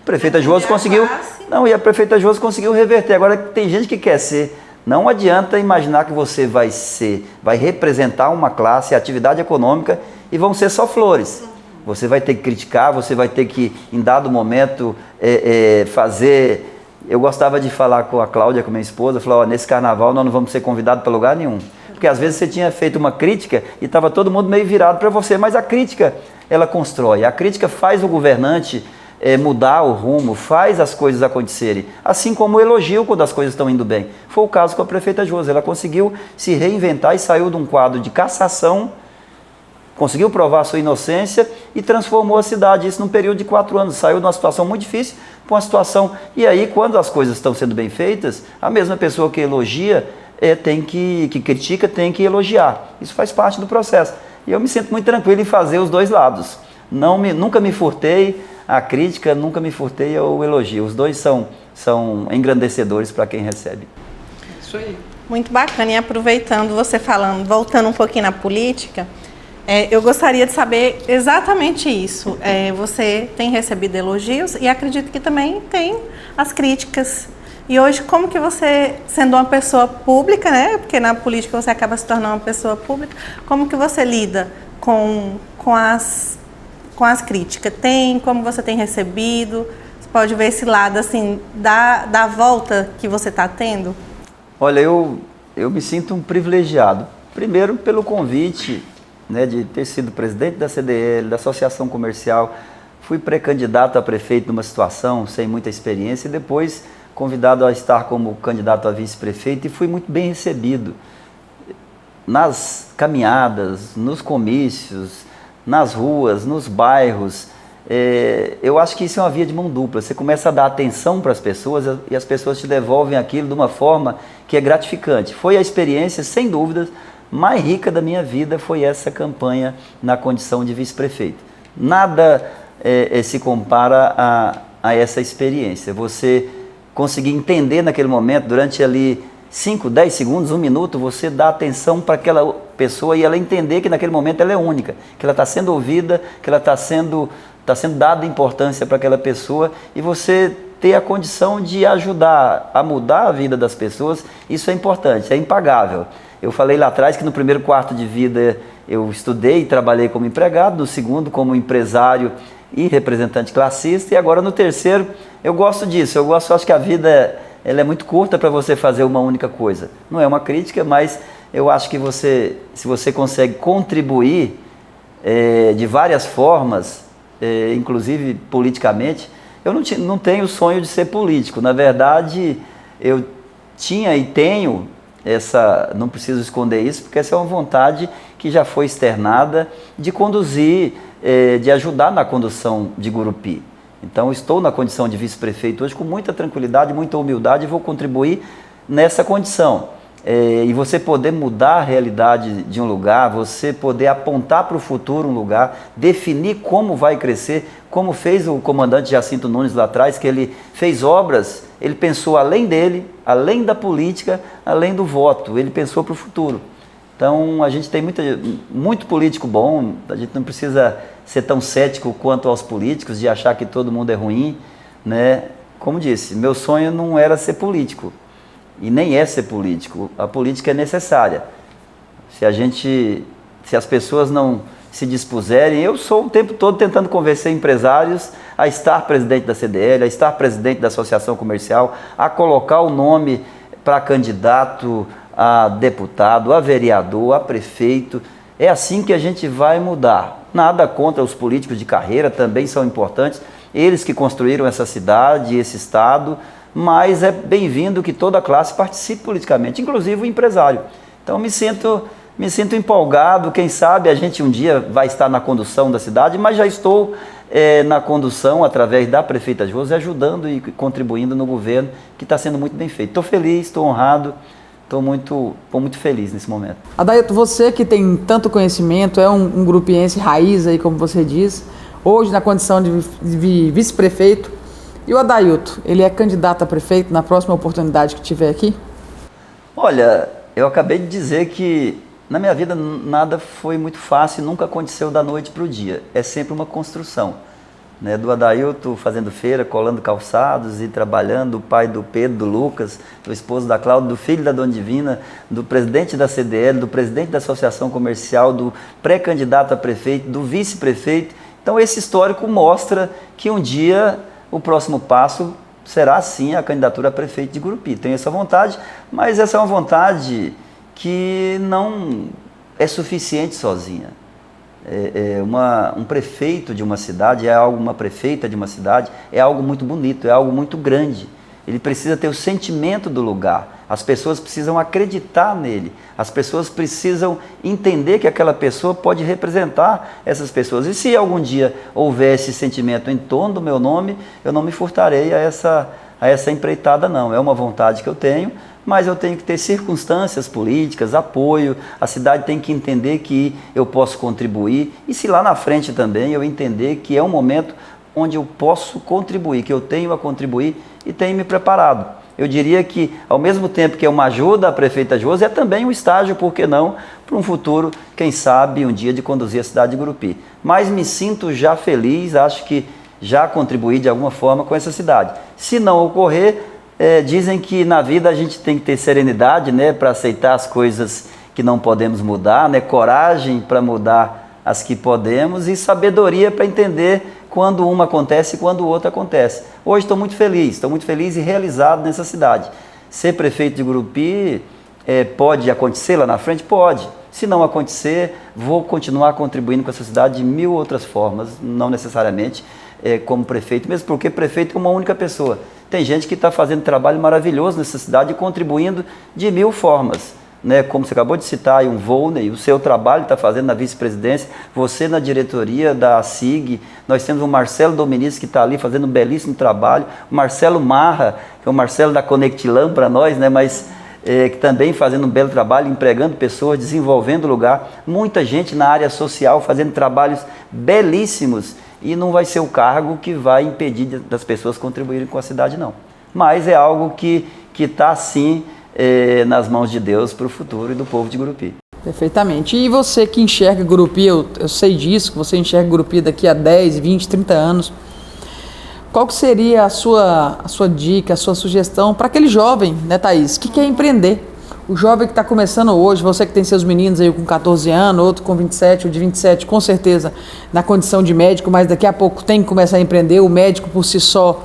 A prefeita Josi conseguiu... Não, e a prefeita Josi conseguiu reverter. Agora tem gente que quer ser... Não adianta imaginar que você vai representar uma classe, atividade econômica, e vão ser só flores. Você vai ter que criticar, você vai ter que, em dado momento, fazer... Eu gostava de falar com a Cláudia, com minha esposa, falar, nesse carnaval nós não vamos ser convidados para lugar nenhum. Porque às vezes você tinha feito uma crítica e estava todo mundo meio virado para você, mas a crítica, ela constrói. A crítica faz o governante mudar o rumo, faz as coisas acontecerem. Assim como o elogio quando as coisas estão indo bem. Foi o caso com a prefeita Josi. Ela conseguiu se reinventar e saiu de um quadro de cassação, conseguiu provar a sua inocência e transformou a cidade. Isso num período de 4 anos. Saiu de uma situação muito difícil para uma situação... E aí, quando as coisas estão sendo bem feitas, a mesma pessoa que elogia, que critica, tem que elogiar. Isso faz parte do processo. E eu me sinto muito tranquilo em fazer os dois lados. Nunca me furtei a crítica, nunca me furtei ao elogio. Os dois são engrandecedores para quem recebe.
Isso aí.
Muito bacana. E aproveitando você falando, voltando um pouquinho na política, eu gostaria de saber exatamente isso. Você tem recebido elogios e acredito que também tem as críticas. E hoje, como que você, sendo uma pessoa pública, né? Porque na política você acaba se tornando uma pessoa pública, como que você lida com as críticas? Como você tem recebido? Você pode ver esse lado, assim, da volta que você está tendo?
Olha, eu me sinto um privilegiado. Primeiro, pelo convite, né, de ter sido presidente da CDL, da Associação Comercial. Fui pré-candidato a prefeito numa situação sem muita experiência e depois convidado a estar como candidato a vice-prefeito e fui muito bem recebido. Nas caminhadas, nos comícios, nas ruas, nos bairros, eu acho que isso é uma via de mão dupla. Você começa a dar atenção para as pessoas e as pessoas te devolvem aquilo de uma forma que é gratificante. Foi a experiência, sem dúvidas, mais rica da minha vida, foi essa campanha na condição de vice-prefeito. Nada se compara a essa experiência. Você conseguir entender naquele momento, durante ali 5, 10 segundos, 1 minuto, você dá atenção para aquela pessoa e ela entender que naquele momento ela é única, que ela está sendo ouvida, que ela está sendo dada importância para aquela pessoa e você ter a condição de ajudar a mudar a vida das pessoas, isso é importante, é impagável. Eu falei lá atrás que no primeiro quarto de vida eu estudei e trabalhei como empregado, no segundo como empresário e representante classista, e agora no terceiro eu gosto disso, eu acho que a vida ela é muito curta para você fazer uma única coisa. Não é uma crítica, mas eu acho que se você consegue contribuir de várias formas, inclusive politicamente, eu não tenho o sonho de ser político. Na verdade, eu tinha e tenho não preciso esconder isso, porque essa é uma vontade que já foi externada de conduzir, de ajudar na condução de Gurupi. Então, estou na condição de vice-prefeito hoje com muita tranquilidade, muita humildade e vou contribuir nessa condição. E você poder mudar a realidade de um lugar, você poder apontar para o futuro um lugar, definir como vai crescer, como fez o comandante Jacinto Nunes lá atrás, que ele fez obras, ele pensou além dele, além da política, além do voto, ele pensou para o futuro. Então, a gente tem muito político bom, a gente não precisa ser tão cético quanto aos políticos, de achar que todo mundo é ruim, né? Como disse, meu sonho não era ser político, e nem é ser político. A política é necessária. Se as pessoas não se dispuserem, eu sou o tempo todo tentando convencer empresários a estar presidente da CDL, a estar presidente da Associação Comercial, a colocar o nome para candidato a deputado, a vereador, a prefeito. É assim que a gente vai mudar. Nada contra os políticos de carreira, também são importantes, eles que construíram essa cidade, esse estado, mas é bem-vindo que toda a classe participe politicamente, inclusive o empresário. Então me sinto empolgado, quem sabe a gente um dia vai estar na condução da cidade, mas já estou na condução através da prefeita Josi, ajudando e contribuindo no governo, que está sendo muito bem feito. Estou feliz, estou honrado, estou muito feliz nesse momento.
Adailton, você que tem tanto conhecimento, é um grupiense raiz aí, como você diz, hoje na condição de vice-prefeito, e o Adailton, ele é candidato a prefeito na próxima oportunidade que tiver aqui?
Olha, eu acabei de dizer que na minha vida nada foi muito fácil, nunca aconteceu da noite para o dia, é sempre uma construção. Né, do Adailton fazendo feira, colando calçados e trabalhando, do pai do Pedro, do Lucas, do esposo da Cláudia, do filho da Dona Divina, do presidente da CDL, do presidente da Associação Comercial, do pré-candidato a prefeito, do vice-prefeito. Então esse histórico mostra que um dia o próximo passo será sim a candidatura a prefeito de Gurupi. Tenho essa vontade, mas essa é uma vontade que não é suficiente sozinha. Um prefeito de uma cidade uma prefeita de uma cidade é algo muito bonito, é algo muito grande. Ele precisa ter o sentimento do lugar, as pessoas precisam acreditar nele, as pessoas precisam entender que aquela pessoa pode representar essas pessoas. E se algum dia houver esse sentimento em torno do meu nome, eu não me furtarei a essa empreitada não. É uma vontade que eu tenho, mas eu tenho que ter circunstâncias políticas, apoio, a cidade tem que entender que eu posso contribuir, e se lá na frente também eu entender que é um momento onde eu posso contribuir, que eu tenho a contribuir e tenho me preparado. Eu diria que, ao mesmo tempo que é uma ajuda à prefeita Josi, é também um estágio, por que não, para um futuro, quem sabe, um dia de conduzir a cidade de Gurupi. Mas me sinto já feliz, acho que já contribuí de alguma forma com essa cidade. Se não ocorrer, dizem que na vida a gente tem que ter serenidade, né, para aceitar as coisas que não podemos mudar, né, coragem para mudar as que podemos e sabedoria para entender quando uma acontece e quando o outro acontece. Hoje estou muito feliz e realizado nessa cidade. Ser prefeito de Gurupi pode acontecer lá na frente? Pode. Se não acontecer, vou continuar contribuindo com essa cidade de mil outras formas, não necessariamente como prefeito, mesmo porque prefeito é uma única pessoa. Tem gente que está fazendo trabalho maravilhoso nessa cidade e contribuindo de mil formas. Né, como você acabou de citar, aí, um Volney, o seu trabalho está fazendo na vice-presidência, você na diretoria da SIG, nós temos o Marcelo Dominici que está ali fazendo um belíssimo trabalho, o Marcelo Marra, que é o Marcelo da Conectilam para nós, né, mas que também fazendo um belo trabalho, empregando pessoas, desenvolvendo o lugar, muita gente na área social fazendo trabalhos belíssimos, e não vai ser o cargo que vai impedir das pessoas contribuírem com a cidade, não. Mas é algo que está, sim, nas mãos de Deus para o futuro e do povo de Gurupi.
Perfeitamente. E você que enxerga Gurupi, eu sei disso, que você enxerga Gurupi daqui a 10, 20, 30 anos, qual que seria a sua dica, a sua sugestão para aquele jovem, né, Thaís, que quer empreender? O jovem que está começando hoje, você que tem seus meninos aí com 14 anos, outro com 27, ou de 27, com certeza, na condição de médico, mas daqui a pouco tem que começar a empreender. O médico por si só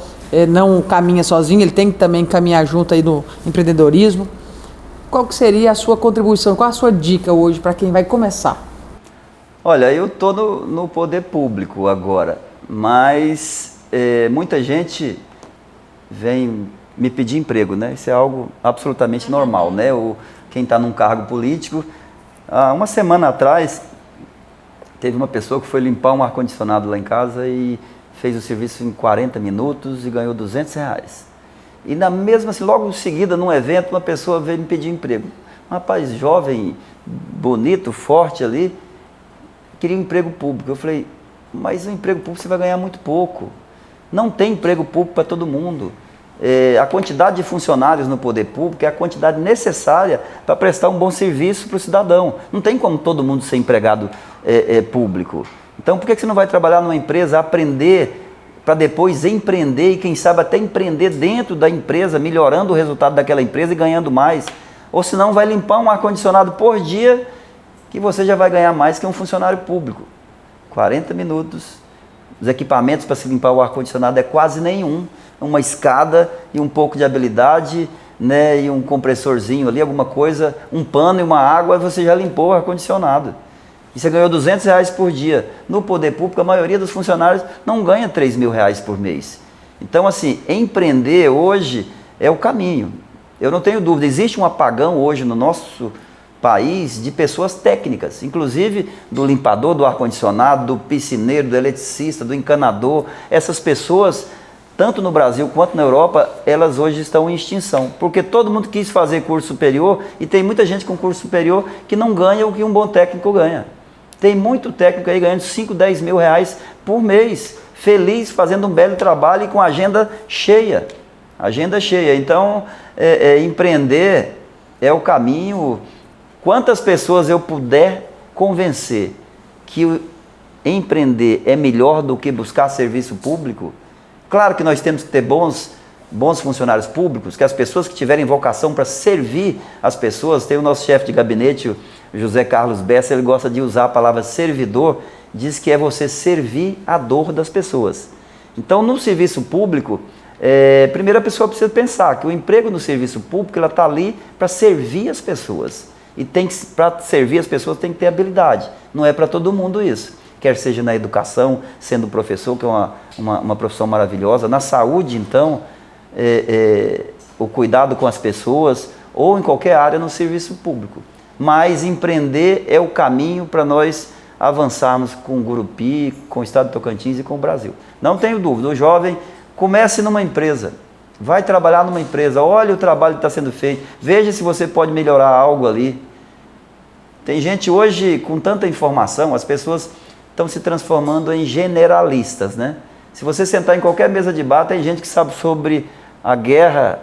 não caminha sozinho, ele tem que também caminhar junto aí no empreendedorismo. Qual que seria a sua contribuição, qual a sua dica hoje para quem vai começar?
Olha, eu estou no poder público agora, mas muita gente vem me pedir emprego, né? Isso é algo absolutamente normal, né? Quem está num cargo político, uma semana atrás, teve uma pessoa que foi limpar um ar-condicionado lá em casa e fez o serviço em 40 minutos e ganhou R$200. E na mesma, assim, logo em seguida, num evento, uma pessoa veio me pedir emprego. Um rapaz jovem, bonito, forte ali, queria um emprego público. Eu falei, mas o emprego público você vai ganhar muito pouco. Não tem emprego público para todo mundo. A quantidade de funcionários no poder público é a quantidade necessária para prestar um bom serviço para o cidadão. Não tem como todo mundo ser empregado público. Então, por que você não vai trabalhar numa empresa, aprender, para depois empreender e, quem sabe, até empreender dentro da empresa, melhorando o resultado daquela empresa e ganhando mais? Ou senão vai limpar um ar-condicionado por dia, que você já vai ganhar mais que um funcionário público. 40 minutos, os equipamentos para se limpar o ar-condicionado é quase nenhum, uma escada e um pouco de habilidade, né, e um compressorzinho ali, alguma coisa, um pano e uma água, você já limpou o ar-condicionado. E você ganhou R$200 por dia. No poder público, a maioria dos funcionários não ganha R$3.000 por mês. Então, assim, empreender hoje é o caminho. Eu não tenho dúvida, existe um apagão hoje no nosso país de pessoas técnicas, inclusive do limpador do ar-condicionado, do piscineiro, do eletricista, do encanador. Essas pessoas, tanto no Brasil quanto na Europa, elas hoje estão em extinção, porque todo mundo quis fazer curso superior e tem muita gente com curso superior que não ganha o que um bom técnico ganha. Tem muito técnico aí ganhando R$5, R$10.000 por mês, feliz, fazendo um belo trabalho e com agenda cheia. Agenda cheia. Então, empreender é o caminho. Quantas pessoas eu puder convencer que empreender é melhor do que buscar serviço público? Claro que nós temos que ter bons funcionários públicos, que as pessoas que tiverem vocação para servir as pessoas, tem o nosso chefe de gabinete, o José Carlos Bessa, ele gosta de usar a palavra servidor, diz que é você servir a dor das pessoas. Então, no serviço público, primeiro a pessoa precisa pensar que o emprego no serviço público, ela está ali para servir as pessoas. E para servir as pessoas tem que ter habilidade. Não é para todo mundo isso. Quer seja na educação, sendo professor, que é uma profissão maravilhosa. Na saúde, então, o cuidado com as pessoas, ou em qualquer área no serviço público. Mas empreender é o caminho para nós avançarmos com o Gurupi, com o Estado de Tocantins e com o Brasil. Não tenho dúvida, o jovem comece numa empresa, vai trabalhar numa empresa, olha o trabalho que está sendo feito, veja se você pode melhorar algo ali. Tem gente hoje com tanta informação, as pessoas estão se transformando em generalistas, né? Se você sentar em qualquer mesa de bar, tem gente que sabe sobre a guerra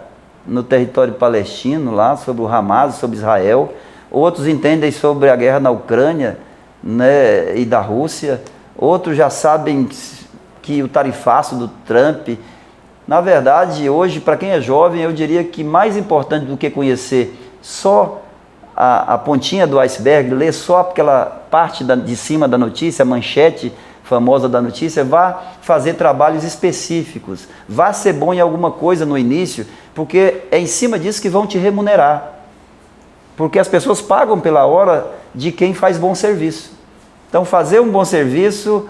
no território palestino, lá, sobre o Hamas, sobre Israel. Outros entendem sobre a guerra na Ucrânia, né, e da Rússia. Outros já sabem que o tarifaço do Trump. Na verdade, hoje, para quem é jovem, eu diria que mais importante do que conhecer só a pontinha do iceberg, ler só aquela parte de cima da notícia, a manchete famosa da notícia, vá fazer trabalhos específicos, vá ser bom em alguma coisa no início, porque é em cima disso que vão te remunerar. Porque as pessoas pagam pela hora de quem faz bom serviço. Então, fazer um bom serviço,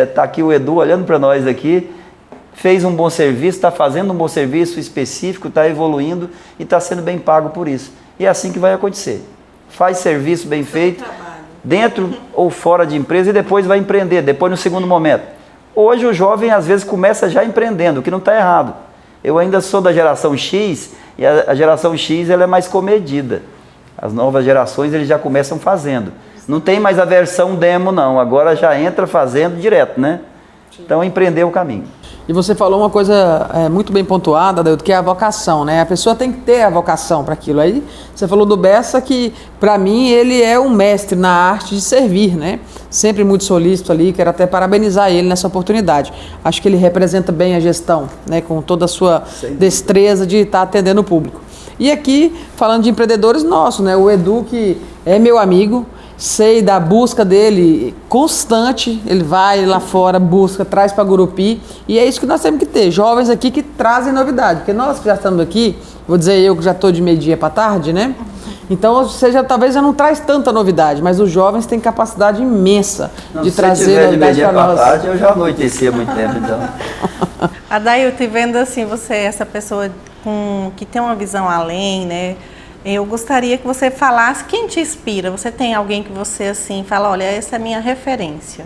está aqui o Edu olhando para nós aqui, fez um bom serviço, está fazendo um bom serviço específico, está evoluindo e está sendo bem pago por isso. E é assim que vai acontecer. Faz serviço bem feito, dentro ou fora de empresa, e depois vai empreender, depois no segundo momento. Hoje o jovem às vezes começa já empreendendo, o que não está errado. Eu ainda sou da geração X, e a geração X ela é mais comedida. As novas gerações eles já começam fazendo. Não tem mais a versão demo não, agora já entra fazendo direto, né? Então empreender é o caminho.
E você falou uma coisa muito bem pontuada, Adailton, que é a vocação, né? A pessoa tem que ter a vocação para aquilo. Aí você falou do Bessa, que para mim ele é um mestre na arte de servir, né? Sempre muito solícito ali, quero até parabenizar ele nessa oportunidade. Acho que ele representa bem a gestão, né? Com toda a sua destreza de estar atendendo o público. E aqui, falando de empreendedores nossos, né? O Edu, que é meu amigo, sei da busca dele constante, ele vai lá fora, busca, traz para Gurupi, e é isso que nós temos que ter, jovens aqui que trazem novidade, porque nós que já estamos aqui, vou dizer eu que já estou de meio-dia para tarde, né? Então, talvez já não traz tanta novidade, mas os jovens têm capacidade imensa de trazer novidade para nós.
Tarde, eu já anoitecia há muito tempo, então.
Adailton, vendo assim, você é essa pessoa que tem uma visão além, né? Eu gostaria que você falasse quem te inspira. Você tem alguém que você assim fala, olha, essa é a minha referência?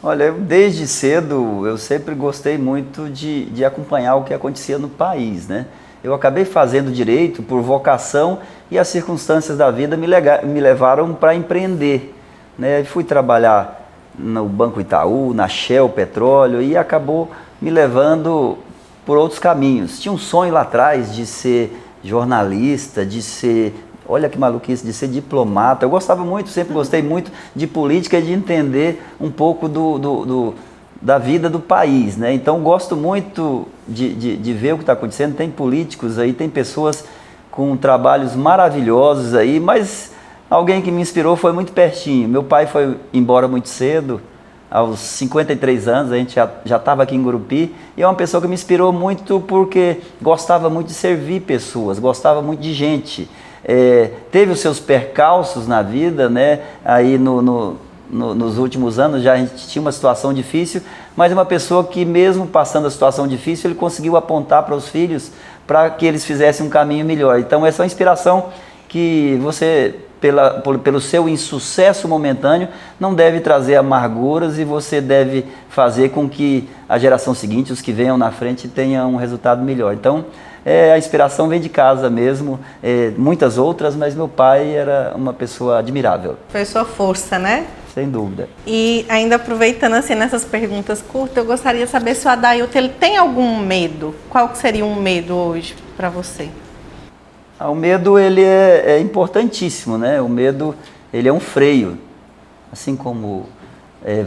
Olha, desde cedo eu sempre gostei muito de acompanhar o que acontecia no país, né? Eu acabei fazendo direito por vocação e as circunstâncias da vida me levaram para empreender, né? Fui trabalhar no Banco Itaú, na Shell Petróleo, e acabou me levando por outros caminhos. Tinha um sonho lá atrás de ser jornalista, de ser, olha que maluquice, de ser diplomata. Eu gostava muito, sempre gostei muito de política e de entender um pouco da vida do país, né? Então gosto muito de ver o que está acontecendo. Tem políticos aí, tem pessoas com trabalhos maravilhosos aí, mas alguém que me inspirou foi muito pertinho. Meu pai foi embora muito cedo, aos 53 anos, a gente já estava aqui em Gurupi, e é uma pessoa que me inspirou muito porque gostava muito de servir pessoas, gostava muito de gente. Teve os seus percalços na vida, né? Aí nos últimos anos já a gente tinha uma situação difícil, mas é uma pessoa que mesmo passando a situação difícil, ele conseguiu apontar para os filhos para que eles fizessem um caminho melhor. Então essa é uma inspiração que você, pelo seu insucesso momentâneo, não deve trazer amarguras, e você deve fazer com que a geração seguinte, os que venham na frente, tenham um resultado melhor. Então, a inspiração vem de casa mesmo, muitas outras, mas meu pai era uma pessoa admirável.
Foi sua força, né?
Sem dúvida.
E ainda aproveitando assim nessas perguntas curtas, eu gostaria de saber se o Adailton ele tem algum medo. Qual que seria um medo hoje para você?
O medo ele é importantíssimo, né? O medo ele é um freio, assim como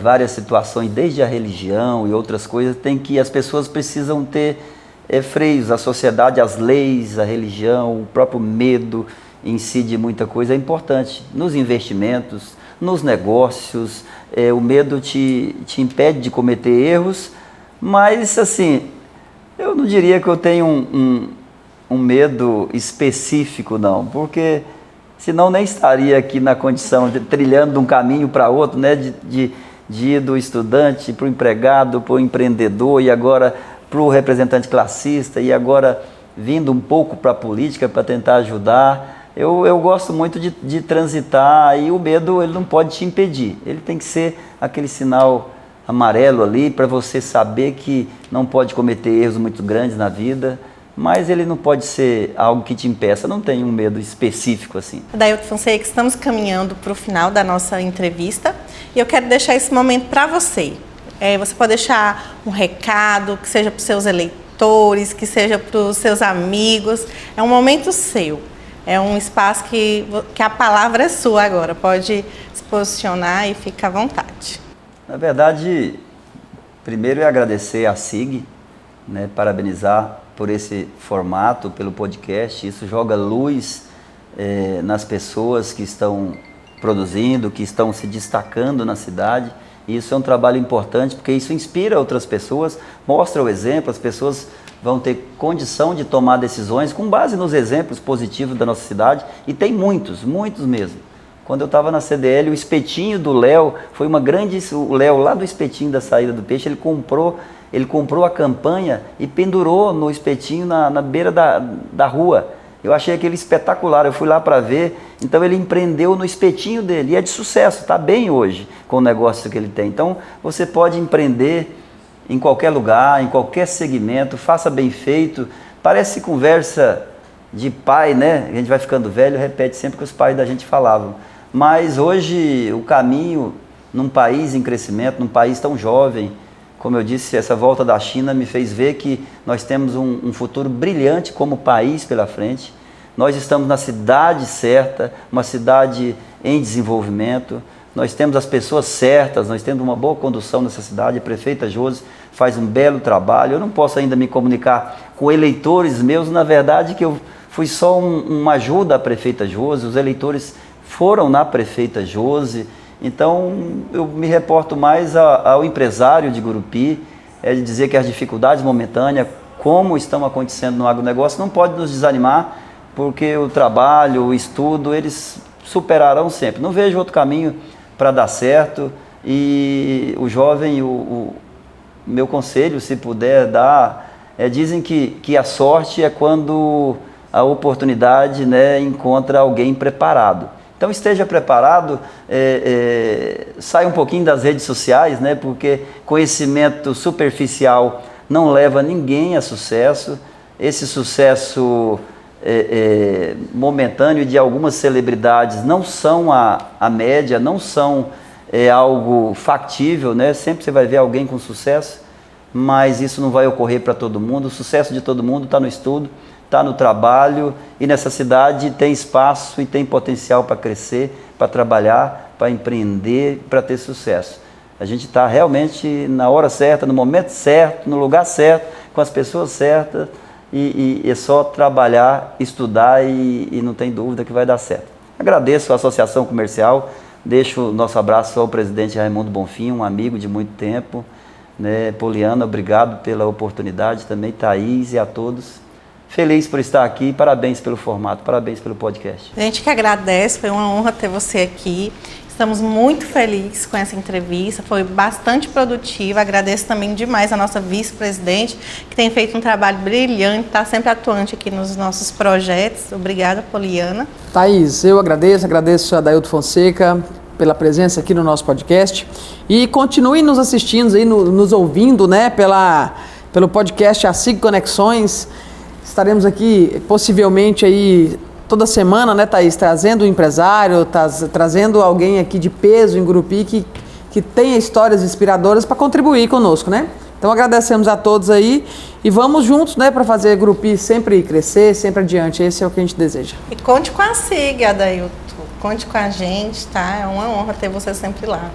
várias situações, desde a religião e outras coisas, as pessoas precisam ter freios, a sociedade, as leis, a religião, o próprio medo. incide muita coisa, é importante. Nos investimentos, nos negócios, o medo te impede de cometer erros, mas assim, eu não diria que eu tenho um medo específico não, porque senão nem estaria aqui na condição de trilhando de um caminho para outro, né? de ir do estudante para o empregado, para o empreendedor e agora para o representante classista e agora vindo um pouco para a política para tentar ajudar. Eu gosto muito de transitar e o medo ele não pode te impedir, ele tem que ser aquele sinal amarelo ali para você saber que não pode cometer erros muito grandes na vida, mas ele não pode ser algo que te impeça, não tem um medo específico assim.
Adailton Fonseca, estamos caminhando para o final da nossa entrevista e eu quero deixar esse momento para você. Você pode deixar um recado, que seja para os seus eleitores, que seja para os seus amigos, é um momento seu, é um espaço que a palavra é sua agora, pode se posicionar e fica à vontade.
Na verdade, primeiro é agradecer à SIG, né, parabenizar por esse formato, pelo podcast. Isso joga luz nas pessoas que estão produzindo, que estão se destacando na cidade. E isso é um trabalho importante, porque isso inspira outras pessoas, mostra o exemplo, as pessoas vão ter condição de tomar decisões com base nos exemplos positivos da nossa cidade, e tem muitos, muitos mesmo. Quando eu estava na CDL, o espetinho do Léo foi uma grande... O Léo, lá do espetinho da saída do peixe, ele comprou a campanha e pendurou no espetinho na beira da rua. Eu achei aquele espetacular, eu fui lá para ver. Então ele empreendeu no espetinho dele e é de sucesso, está bem hoje com o negócio que ele tem. Então você pode empreender em qualquer lugar, em qualquer segmento, faça bem feito. Parece conversa de pai, né? A gente vai ficando velho, repete sempre o que os pais da gente falavam. Mas hoje o caminho num país em crescimento, num país tão jovem, como eu disse, essa volta da China me fez ver que nós temos um futuro brilhante como país pela frente. Nós estamos na cidade certa, uma cidade em desenvolvimento. Nós temos as pessoas certas, nós temos uma boa condução nessa cidade. A prefeita Josi faz um belo trabalho. Eu não posso ainda me comunicar com eleitores meus, na verdade que eu fui só uma ajuda à prefeita Josi. Os eleitores foram na prefeita Josi. Então, eu me reporto mais ao empresário de Gurupi, de dizer que as dificuldades momentâneas, como estão acontecendo no agronegócio, não pode nos desanimar, porque o trabalho, o estudo, eles superarão sempre. Não vejo outro caminho para dar certo, e o jovem, o meu conselho, se puder dar, dizem que a sorte é quando a oportunidade, né, encontra alguém preparado. Então esteja preparado, saia um pouquinho das redes sociais, né, porque conhecimento superficial não leva ninguém a sucesso. Esse sucesso momentâneo de algumas celebridades não são a média, não são algo factível, né? Sempre você vai ver alguém com sucesso, mas isso não vai ocorrer para todo mundo. O sucesso de todo mundo está no estudo, está no trabalho, e nessa cidade tem espaço e tem potencial para crescer, para trabalhar, para empreender, para ter sucesso. A gente está realmente na hora certa, no momento certo, no lugar certo, com as pessoas certas, e é só trabalhar, estudar e não tem dúvida que vai dar certo. Agradeço a Associação Comercial, deixo o nosso abraço ao presidente Raimundo Bonfim, um amigo de muito tempo, né? Poliana, obrigado pela oportunidade, também Thaís e a todos. Feliz por estar aqui, parabéns pelo formato, parabéns pelo podcast.
A gente que agradece, foi uma honra ter você aqui. Estamos muito felizes com essa entrevista, foi bastante produtiva. Agradeço também demais a nossa vice-presidente, que tem feito um trabalho brilhante, está sempre atuante aqui nos nossos projetos. Obrigada, Poliana.
Thaís, eu agradeço a Adailton Fonseca pela presença aqui no nosso podcast. E continue nos assistindo, aí, nos ouvindo, né, pelo podcast ASSIG Conexões. Estaremos aqui possivelmente aí toda semana, né, Thaís, trazendo um empresário, trazendo alguém aqui de peso em Gurupi que tenha histórias inspiradoras para contribuir conosco, né? Então agradecemos a todos aí e vamos juntos, né, para fazer Gurupi sempre crescer, sempre adiante. Esse é o que a gente deseja.
E conte com a SIG, Adailton. Conte com a gente, tá? É uma honra ter você sempre lá.